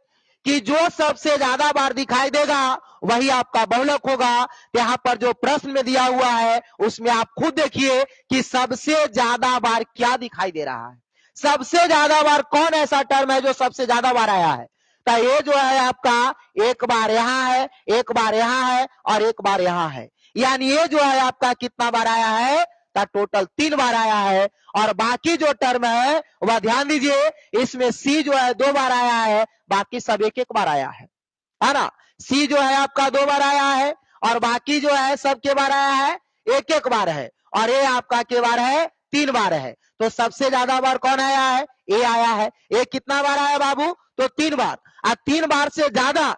कि जो सबसे ज्यादा बार दिखाई देगा वही आपका बहुलक होगा। यहां पर जो प्रश्न में दिया हुआ है उसमें आप खुद देखिए कि सबसे ज्यादा बार क्या दिखाई दे रहा है। सबसे ज्यादा बार कौन ऐसा टर्म है जो सबसे ज्यादा बार आया है? तो ये जो है आपका एक बार यहां है, एक बार यहां है और एक बार यहां है। यानी ये जो है आपका कितना बार आया है? टोटल 3 बार आया है। और बाकी जो टर्म है वह ध्यान दीजिए, इसमें सी जो है 2 बार आया है, बाकी सब एक एक बार आया है ना। सी जो है आपका 2 बार आया है और बाकी जो है सब के बार आया है, एक एक बार है। और ये आपका के बार है, 3 बार है। तो सबसे ज्यादा बार कौन आया है? ए आया है। ए कितना बार आया बाबू? तो 3 बार। 3 बार से ज्यादा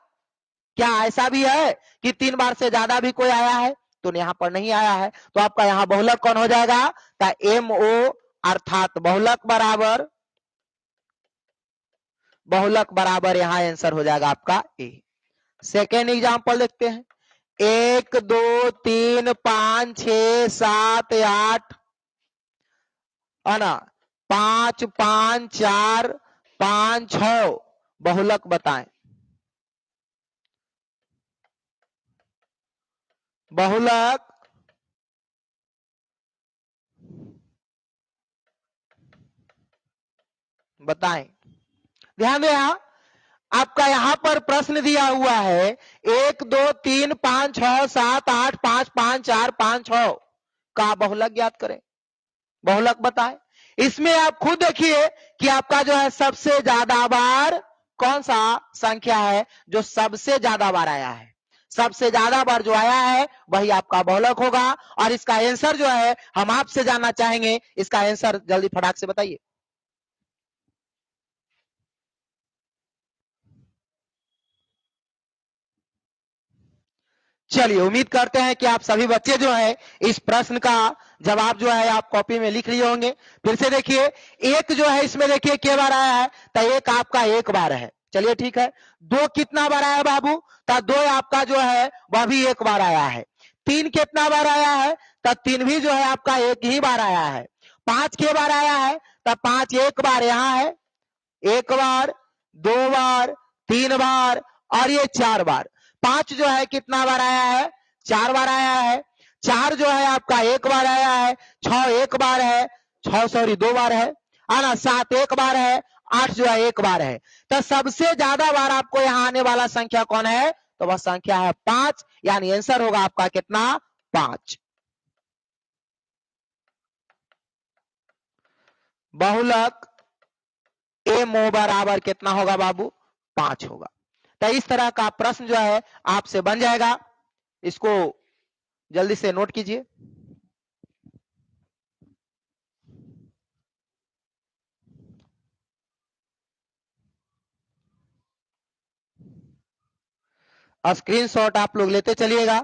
क्या ऐसा भी है कि 3 बार से ज्यादा भी कोई आया है? तो यहाँ पर नहीं आया है। तो आपका यहाँ बहुलक कौन हो जाएगा? एम ओ, अर्थात बहुलक बराबर यहाँ आंसर हो जाएगा आपका ए। सेकेंड एग्जांपल देखते हैं। 1 2 3 5 6 7 8 है ना, 5 5 4 5 6 बहुलक बताएं। बहुलक बताएं। ध्यान दें, यहां आपका यहां पर प्रश्न दिया हुआ है 1 2 3 5 6 7 8 5 5 4 5 6 का बहुलक ज्ञात करें, बहुलक बताएं। इसमें आप खुद देखिए कि आपका जो है सबसे ज्यादा बार कौन सा संख्या है जो सबसे ज्यादा बार आया है? सबसे ज्यादा बार जो आया है वही आपका बहुलक होगा। और इसका आंसर जो है हम आपसे जानना चाहेंगे, इसका आंसर जल्दी फटाक से बताइए। चलिए, उम्मीद करते हैं कि आप सभी बच्चे जो है इस प्रश्न का जवाब जो है आप कॉपी में लिख लिए होंगे। फिर से देखिए, एक जो है इसमें देखिए के बार आया है, तो एक आपका एक बार है। चलिए ठीक है। 2 कितना बार आया बाबू? तो 2 आपका जो है वह भी एक बार आया है। 3 कितना बार आया है? तो 3 भी जो है आपका एक ही बार आया है। 5 के बार आया है, तो 5 एक बार यहाँ है, एक बार, 2 बार, 3 बार और ये 4 बार। 5 जो है कितना बार आया है? 4 बार आया है। 4 जो है आपका एक बार आया है। 6 एक बार है, 6 सॉरी 2 बार है ना। 7 एक बार है, 8 जो है एक बार है। तो सबसे ज्यादा बार आपको यहाँ आने वाला संख्या कौन है? तो वह संख्या है 5, यानी आंसर होगा आपका कितना? 5। बहुलक एम बराबर कितना होगा बाबू? 5 होगा। तो इस तरह का प्रश्न जो है आपसे बन जाएगा, इसको जल्दी से नोट कीजिए। स्क्रीनशॉट आप लोग लेते चलिएगा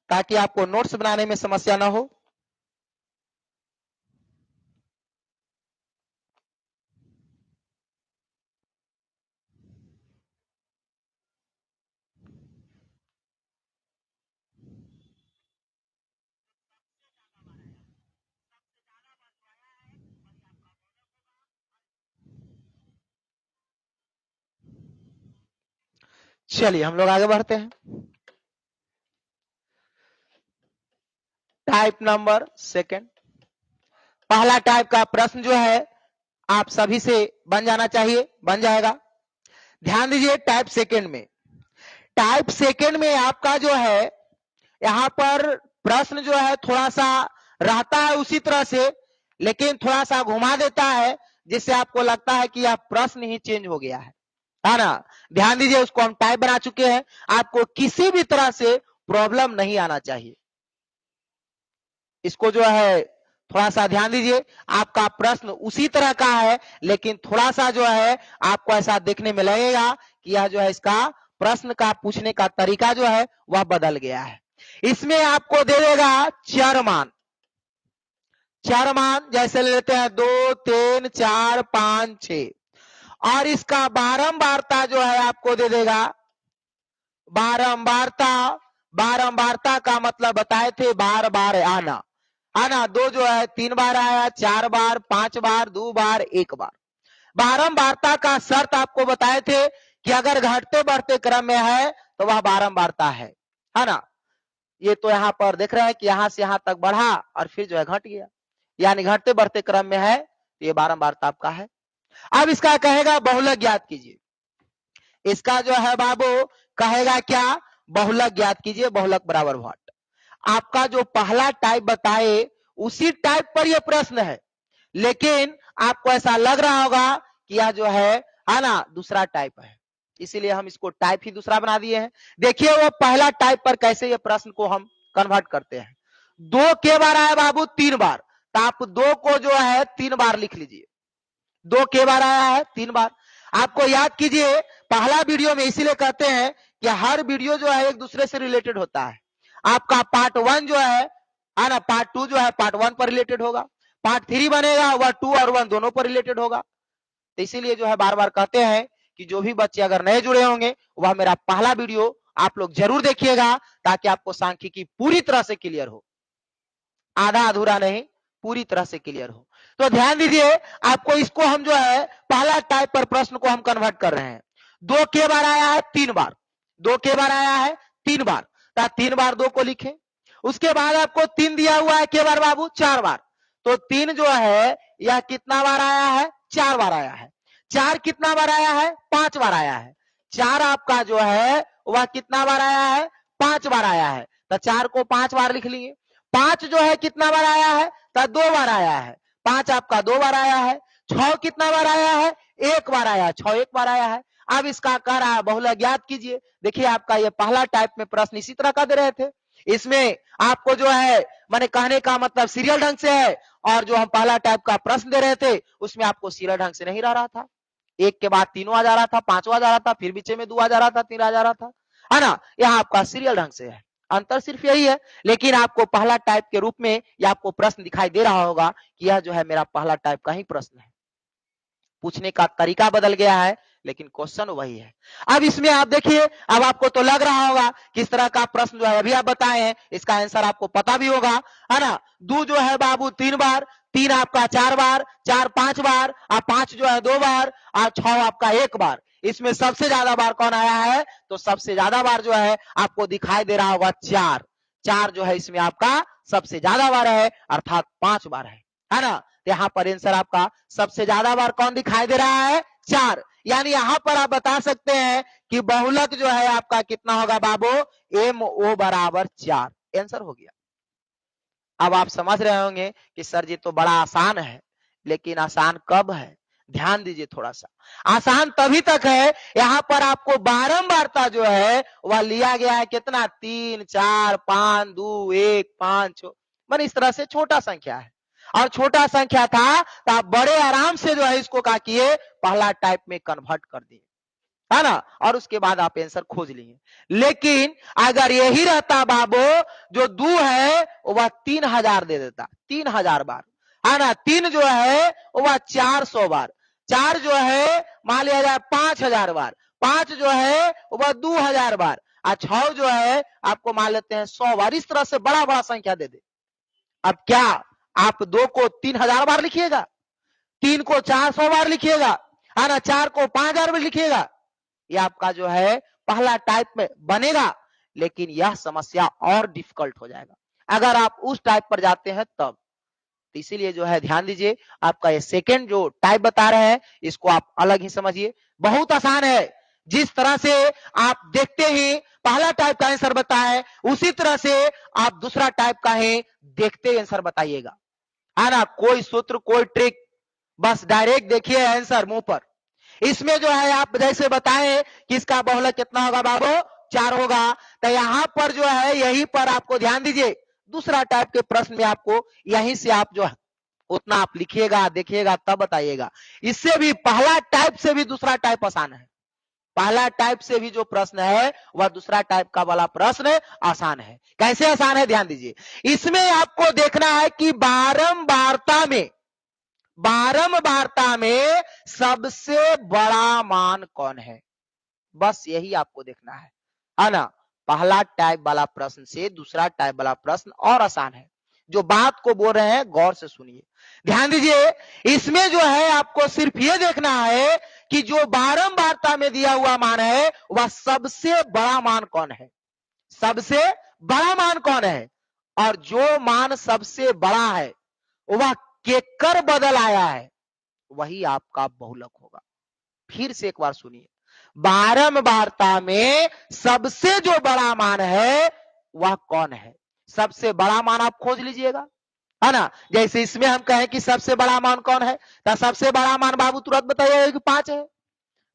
ताकि आपको नोट्स बनाने में समस्या ना हो। चलिए हम लोग आगे बढ़ते हैं। टाइप नंबर सेकंड, पहला टाइप का प्रश्न जो है आप सभी से बन जाना चाहिए, बन जाएगा। ध्यान दीजिए टाइप सेकंड में, टाइप सेकंड में आपका जो है यहां पर प्रश्न जो है थोड़ा सा रहता है उसी तरह से, लेकिन थोड़ा सा घुमा देता है जिससे आपको लगता है कि यह प्रश्न ही चेंज हो गया है ना। ध्यान दीजिए उसको हम टाइप बना चुके हैं, आपको किसी भी तरह से प्रॉब्लम नहीं आना चाहिए। इसको जो है थोड़ा सा ध्यान दीजिए, आपका प्रश्न उसी तरह का है लेकिन थोड़ा सा जो है आपको ऐसा देखने में लगेगा कि यह जो है इसका प्रश्न का पूछने का तरीका जो है वह बदल गया है। इसमें आपको दे देगा चार मान, चार मान जैसे लेते हैं 2, 3, 4, 5, 6, और इसका बारंबारता जो है आपको दे देगा बारंबारता। बारंबारता का मतलब बताए थे बार बार आना, आना। 2 जो है 3 बार आया, 4 बार, 5 बार, 2 बार, 1 बार। बारंबारता का शर्त आपको बताए थे कि अगर घटते बढ़ते क्रम में है तो वह बारंबारता है ना। ये तो यहाँ पर देख रहे हैं कि यहां से यहां तक बढ़ा और फिर जो है घट गया, यानी घटते बढ़ते क्रम में है, ये बारंबारता आपका है। अब इसका कहेगा बहुलक ज्ञात कीजिए, इसका जो है बाबू कहेगा क्या? बहुलक ज्ञात कीजिए, बहुलक बराबर व्हाट। आपका जो पहला टाइप बताए उसी टाइप पर यह प्रश्न है, लेकिन आपको ऐसा लग रहा होगा कि यह जो है ना दूसरा टाइप है, इसीलिए हम इसको टाइप ही दूसरा बना दिए हैं। देखिए वो पहला टाइप पर कैसे ये प्रश्न को हम कन्वर्ट करते हैं। 2 के बार आया बाबू 3 बार, तो आप 2 को जो है 3 बार लिख लीजिए। 2 के बार आया है 3 बार। आपको याद कीजिए पहला वीडियो में इसीलिए कहते हैं कि हर वीडियो जो है एक दूसरे से रिलेटेड होता है। आपका पार्ट 1 जो है ना, पार्ट 2 जो है पार्ट 1 पर रिलेटेड होगा, पार्ट 3 बनेगा वह 2 और 1 दोनों पर रिलेटेड होगा। तो इसीलिए जो है बार बार कहते हैं कि जो भी बच्चे अगर नए जुड़े होंगे वह मेरा पहला वीडियो आप लोग जरूर देखिएगा ताकि आपको सांख्यिकी पूरी तरह से क्लियर हो, आधा अधूरा नहीं, पूरी तरह से क्लियर हो। तो ध्यान दीजिए आपको इसको हम जो है पहला टाइप पर प्रश्न को हम कन्वर्ट कर रहे हैं। 2 के बार आया है 3 बार, 2 के बार आया है 3 बार, तो 3 बार 2 को लिखें। उसके बाद आपको 3 दिया हुआ है के बार बाबू 4 बार, तो 3 जो है यह कितना बार आया है? 4 बार आया है। 4 कितना बार आया है? 5 बार आया है। 4 आपका जो है वह कितना बार आया है? 5 बार आया है, तो 4 को 5 बार लिख लिए। 5 जो है कितना बार आया है? तो 2 बार आया है। 5 आपका 2 बार आया है। 6 कितना बार आया है? 1 बार आया है। 6 1 बार आया है। अब इसका कह रहा है बहुलक ज्ञात कीजिए। देखिए आपका ये पहला टाइप में प्रश्न इसी तरह का दे रहे थे, इसमें आपको जो है मैंने कहने का मतलब सीरियल ढंग से है, और जो हम पहला टाइप का प्रश्न दे रहे थे उसमें आपको सीरियल ढंग से नहीं रहा था। 1 के बाद 3 आ जा रहा था, 5 आ जा रहा था, फिर बीच में 2 आ जा रहा था, 3 आ जा रहा था, है ना। यहाँ आपका सीरियल ढंग से है, अंतर सिर्फ यही है। लेकिन आपको पहला टाइप के रूप में यह आपको प्रश्न दिखाई दे रहा होगा कि यह जो है मेरा पहला टाइप का ही प्रश्न है, पूछने का तरीका बदल गया है लेकिन क्वेश्चन वही है। अब इसमें आप देखिए, अब आपको तो लग रहा होगा किस तरह का प्रश्न जो है अभी आप बताए हैं इसका आंसर आपको पता भी होगा, है ना। 2 जो है बाबू 3 बार, 3 आपका 4 बार, 4 5 बार, और 5 जो है 2 बार, और 6 आपका 1 बार। इसमें सबसे ज्यादा बार कौन आया है? तो सबसे ज्यादा बार जो है आपको दिखाई दे रहा होगा 4। 4 जो है इसमें आपका सबसे ज्यादा बार है, अर्थात 5 बार है ना। यहाँ पर आंसर आपका सबसे ज्यादा बार कौन दिखाई दे रहा है? 4। यानी यहां पर आप बता सकते हैं कि बहुलक जो है आपका कितना होगा बाबू, MO बराबर 4। आंसर हो गया। अब आप समझ रहे होंगे कि सर जी तो बड़ा आसान है, लेकिन आसान कब है, ध्यान दीजिए थोड़ा सा। आसान तभी तक है यहां पर आपको बारंबारता जो है वह लिया गया है कितना, 3 4 5 2 1 5 मान इस तरह से छोटा संख्या है, और छोटा संख्या था तो आप बड़े आराम से जो है इसको क्या किए, पहला टाइप में कन्वर्ट कर दिए, है ना, और उसके बाद आप आंसर खोज लिए। लेकिन अगर यही रहता बाबू, जो 2 है वह 3000 दे देता, 3000 बार, है ना, 3 जो है वह 400 बार, 4 जो है मान लिया जाए 5000 बार, 5 जो है वह 2000 बार, और 6 जो है आपको मान लेते हैं 100 बार। इस तरह से बड़ा बड़ा संख्या दे दे। अब क्या आप 2 को 3000 बार लिखिएगा, 3 को 400 बार लिखिएगा, है ना, 4 को 5000 बार लिखिएगा, ये आपका जो है पहला टाइप में बनेगा। लेकिन यह समस्या और डिफिकल्ट हो जाएगा अगर आप उस टाइप पर जाते हैं तब। तो इसीलिए जो है ध्यान दीजिए, आपका ये सेकंड जो टाइप बता रहे हैं इसको आप अलग ही समझिए, बहुत आसान है। जिस तरह से आप देखते ही पहला टाइप का आंसर बताए, उसी तरह से आप दूसरा टाइप का ही देखते आंसर बताइएगा, है ना, कोई सूत्र कोई ट्रिक, बस डायरेक्ट देखिए आंसर मुंह पर। इसमें जो है आप जैसे बताएं कि इसका बहुलक कितना होगा बाबू, 4 होगा, तो यहां पर जो है यहीं पर आपको ध्यान दीजिए, दूसरा टाइप के प्रश्न में आपको यहीं से आप जो है उतना आप लिखिएगा, देखिएगा, तब बताइएगा। इससे भी पहला टाइप से भी दूसरा टाइप आसान है, पहला टाइप से भी जो प्रश्न है वह दूसरा टाइप का वाला प्रश्न आसान है। कैसे आसान है, ध्यान दीजिए। इसमें आपको देखना है कि बारंबारता में सबसे बड़ा मान कौन है, बस यही आपको देखना है ना। पहला टाइप वाला प्रश्न से दूसरा टाइप वाला प्रश्न और आसान है। जो बात को बोल रहे हैं गौर से सुनिए, ध्यान दीजिए। इसमें जो है आपको सिर्फ ये देखना है कि जो बारंबारता में दिया हुआ मान है वह सबसे बड़ा मान कौन है, सबसे बड़ा मान कौन है, और जो मान सबसे बड़ा है वह केकर बदल आया है, वही आपका बहुलक होगा। फिर से एक बार सुनिए, बारंबारता में सबसे जो बड़ा मान है वह कौन है, सबसे बड़ा मान आप खोज लीजिएगा, है ना। जैसे इसमें हम कहें कि सबसे बड़ा मान कौन है, तो सबसे बड़ा मान बाबू तुरंत बताइएगा कि 5 है,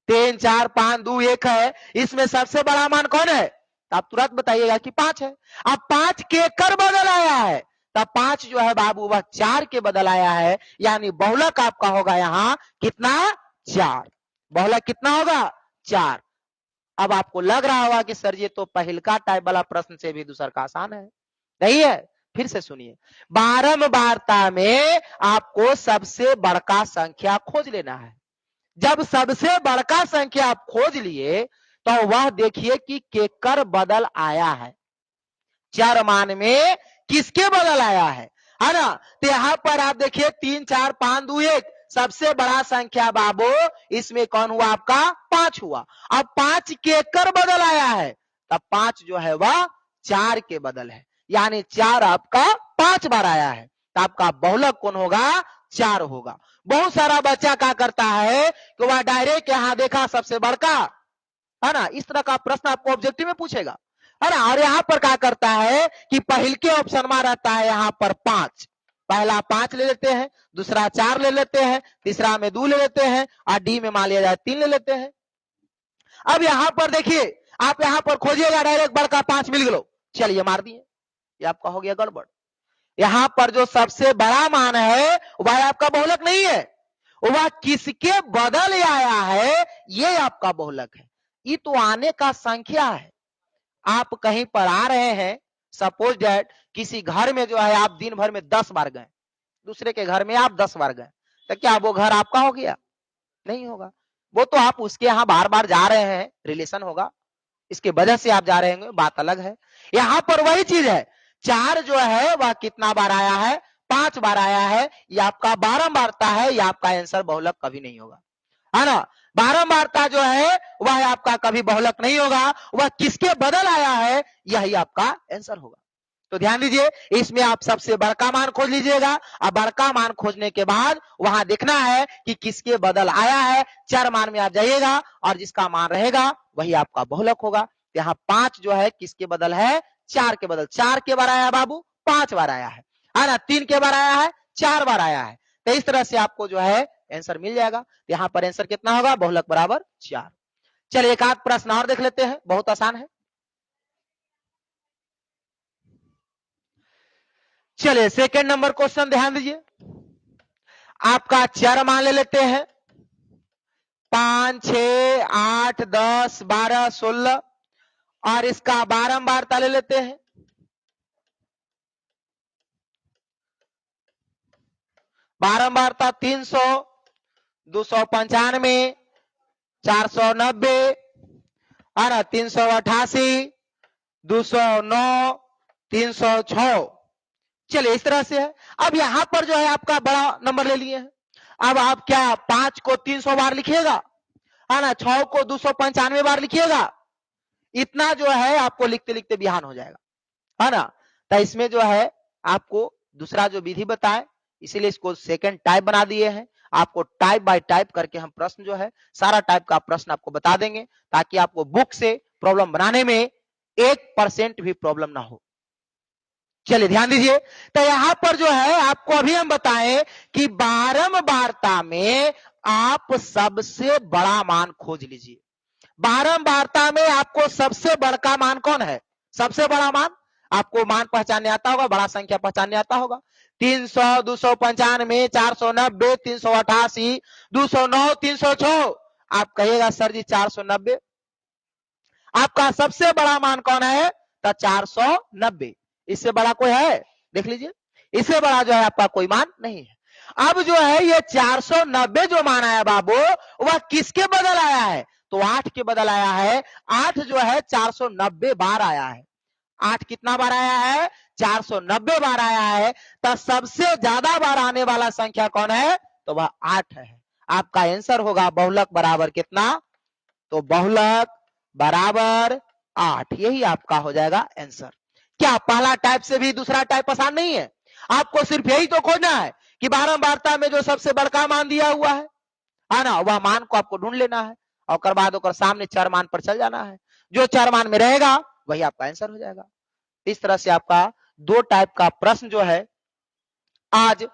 3 4 5 2 1 है, इसमें सबसे बड़ा मान कौन है, तो आप तुरंत बताइएगा कि 5 है। अब 5 के कर बदल आया है, तब 5 जो है बाबू वह 4 के बदल आया है, यानी बहुलक आपका होगा यहाँ कितना, 4। बहुलक कितना होगा, 4। अब आपको लग रहा होगा कि सर ये तो पहलका टाइप वाला प्रश्न से भी दूसरा का आसान है, नहीं है। फिर से सुनिए, बारंबारता में आपको सबसे बड़का संख्या खोज लेना है। जब सबसे बड़का संख्या आप खोज लिए तो वह देखिए कि केकर बदल आया है, चर मान में किसके बदल आया है ना। तो यहां पर आप देखिए 3 4 5 2 1, सबसे बड़ा संख्या बाबू इसमें कौन हुआ आपका, 5 हुआ। अब 5 केकर बदल आया है, तब 5 जो है वह 4 के बदल है, यानी 4 आपका 5 बार आया है, तो आपका बहुलक कौन होगा, 4 होगा। बहुत सारा बच्चा क्या करता है कि वह डायरेक्ट यहां देखा सबसे बड़का, है ना, इस तरह का प्रश्न आपको ऑब्जेक्टिव में पूछेगा, है ना। और यहाँ पर क्या करता है कि पहले के ऑप्शन में रहता है यहाँ पर 5, पहला 5 ले लेते हैं, दूसरा 4 ले लेते हैं, तीसरा में 2 ले लेते हैं, और डी में मान लिया जाए 3 ले लेते हैं। अब यहाँ पर देखिए, आप यहाँ पर खोजिएगा डायरेक्ट बड़का 5 मिल गया, चलिए मार दिए, ये आपका हो गया गड़बड़। यहाँ पर जो सबसे बड़ा मान है वह आपका बहुलक नहीं है, वह किसके बदल आया है ये आपका बहुलक है। ये तो आने का संख्या है। आप कहीं पर आ रहे हैं, सपोज दैट किसी घर में जो है आप दिन भर में 10 बार गए, दूसरे के घर में आप 10 बार गए, तो क्या वो घर आपका हो गया, नहीं होगा। वो तो आप उसके यहाँ बार बार जा रहे हैं, रिलेशन होगा, इसके वजह से आप जा रहे हैं, बात अलग है। यहाँ पर वही चीज है, 4 जो है वह कितना बार आया है, 5 बार आया है, ये आपका बारंबारता है, ये आपका आंसर बहुलक कभी नहीं होगा, है ना। बारंबारता जो है वह आपका कभी बहुलक नहीं होगा, वह किसके बदल आया है यही आपका आंसर होगा। तो ध्यान दीजिए, इसमें आप सबसे बड़का मान खोज लीजिएगा और बड़का मान खोजने के बाद वहां देखना है कि किसके बदल आया है। चर मान में आप जाइएगा और जिसका मान रहेगा वही आपका बहुलक होगा। यहाँ 5 जो है किसके बदल है, 4 के बदल। 4 के बार आया बाबू, 5 बार आया है ना। 3 के बार आया है, 4 बार आया है। तो इस तरह से आपको जो है आंसर मिल जाएगा। यहाँ पर आंसर कितना होगा, बहुलक बराबर 4। चलिए एक आध प्रश्न और देख लेते हैं, बहुत आसान है। चलिए सेकंड नंबर क्वेश्चन ध्यान दीजिए। आपका चर मान ले लेते हैं 5, 6, 8, 10, 12, 16 और इसका बारंबारता ले लेते हैं। बारंबारता 300, 295, 490 है ना, 388, 209, 306। चलिए इस तरह से है। अब यहां पर जो है आपका बड़ा नंबर ले लिए हैं। अब आप क्या 5 को 300 बार लिखिएगा, है ना, 6 को 295 बार लिखिएगा। इतना जो है आपको लिखते लिखते बिहान हो जाएगा, है ना। तो इसमें जो है आपको दूसरा जो विधि बताए, इसीलिए इसको सेकंड टाइप बना दिए हैं। आपको टाइप बाय टाइप करके हम प्रश्न जो है सारा टाइप का प्रश्न आपको बता देंगे, ताकि आपको बुक से प्रॉब्लम बनाने में 1% भी प्रॉब्लम ना हो। चलिए ध्यान दीजिए। तो यहां पर जो है आपको अभी हम बताएं कि बारंबारता में आप सबसे बड़ा मान खोज लीजिए। बारंबारता में आपको सबसे बड़का मान कौन है, सबसे बड़ा मान। आपको मान पहचानने आता होगा, बड़ा संख्या पहचानने आता होगा। 300, 295, 490, 388, 209, 306। आप कहिएगा सर जी 490। आपका सबसे बड़ा मान कौन है, तो 490। इससे बड़ा कोई है, देख लीजिए, इससे बड़ा जो है आपका कोई मान नहीं है। अब जो है ये 490 जो मान आया बाबू, वह किसके बदल आया है, तो 8 के बदल आया है। 8 जो है 490 बार आया है। 8 कितना बार आया है, 490 बार आया है। तो सबसे ज्यादा बार आने वाला संख्या कौन है, तो वह 8 है। आपका आंसर होगा बहुलक बराबर कितना, तो बहुलक बराबर 8। यही आपका हो जाएगा आंसर। क्या पहला टाइप से भी दूसरा टाइप आसान नहीं है? आपको सिर्फ यही तो खोजना है कि बारंबारता में जो सबसे बड़का मान दिया हुआ है ना, वह मान को आपको ढूंढ लेना है और कर बाद सामने चर मान पर चल जाना है। जो चर मान में रहेगा वही आपका आंसर हो जाएगा। इस तरह से आपका 2 टाइप का प्रश्न जो है आज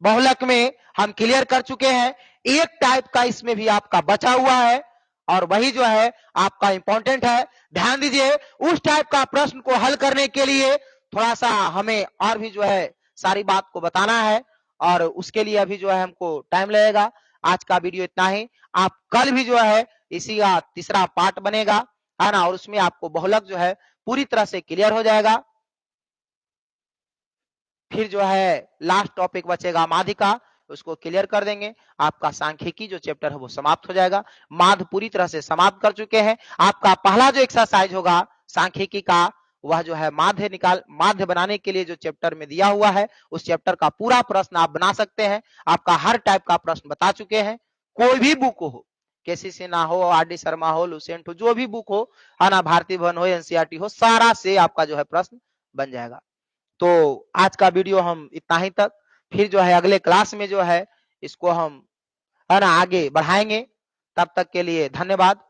बहुलक में हम क्लियर कर चुके हैं। एक टाइप का इसमें भी आपका बचा हुआ है और वही जो है आपका इंपॉर्टेंट है। ध्यान दीजिए, उस टाइप का प्रश्न को हल करने के लिए थोड़ा सा हमें और भी जो है सारी बात को बताना है और उसके लिए अभी जो है हमको टाइम लगेगा। आज का वीडियो इतना ही। आप कल भी जो है इसी का तीसरा पार्ट बनेगा, है ना, और उसमें आपको बहुलक जो है पूरी तरह से क्लियर हो जाएगा। फिर जो है लास्ट टॉपिक बचेगा माध्य का, उसको क्लियर कर देंगे। आपका सांख्यिकी जो चैप्टर है वो समाप्त हो जाएगा। माध्य पूरी तरह से समाप्त कर चुके हैं। आपका पहला जो एक्सरसाइज होगा सांख्यिकी का, वह जो है माध्य बनाने के लिए जो चैप्टर में दिया हुआ है, उस चैप्टर का पूरा प्रश्न आप बना सकते हैं। आपका हर टाइप का प्रश्न बता चुके हैं। कोई भी बुक हो, केसी सिन्हा हो, आर.डी. शर्मा हो, लुसेंट हो, जो भी बुक हो, है ना, भारती भवन हो, एनसीईआरटी हो, सारा से आपका जो है प्रश्न बन जाएगा। तो आज का वीडियो हम इतना ही तक। फिर जो है अगले क्लास में जो है इसको हम, है ना, आगे बढ़ाएंगे। तब तक के लिए धन्यवाद।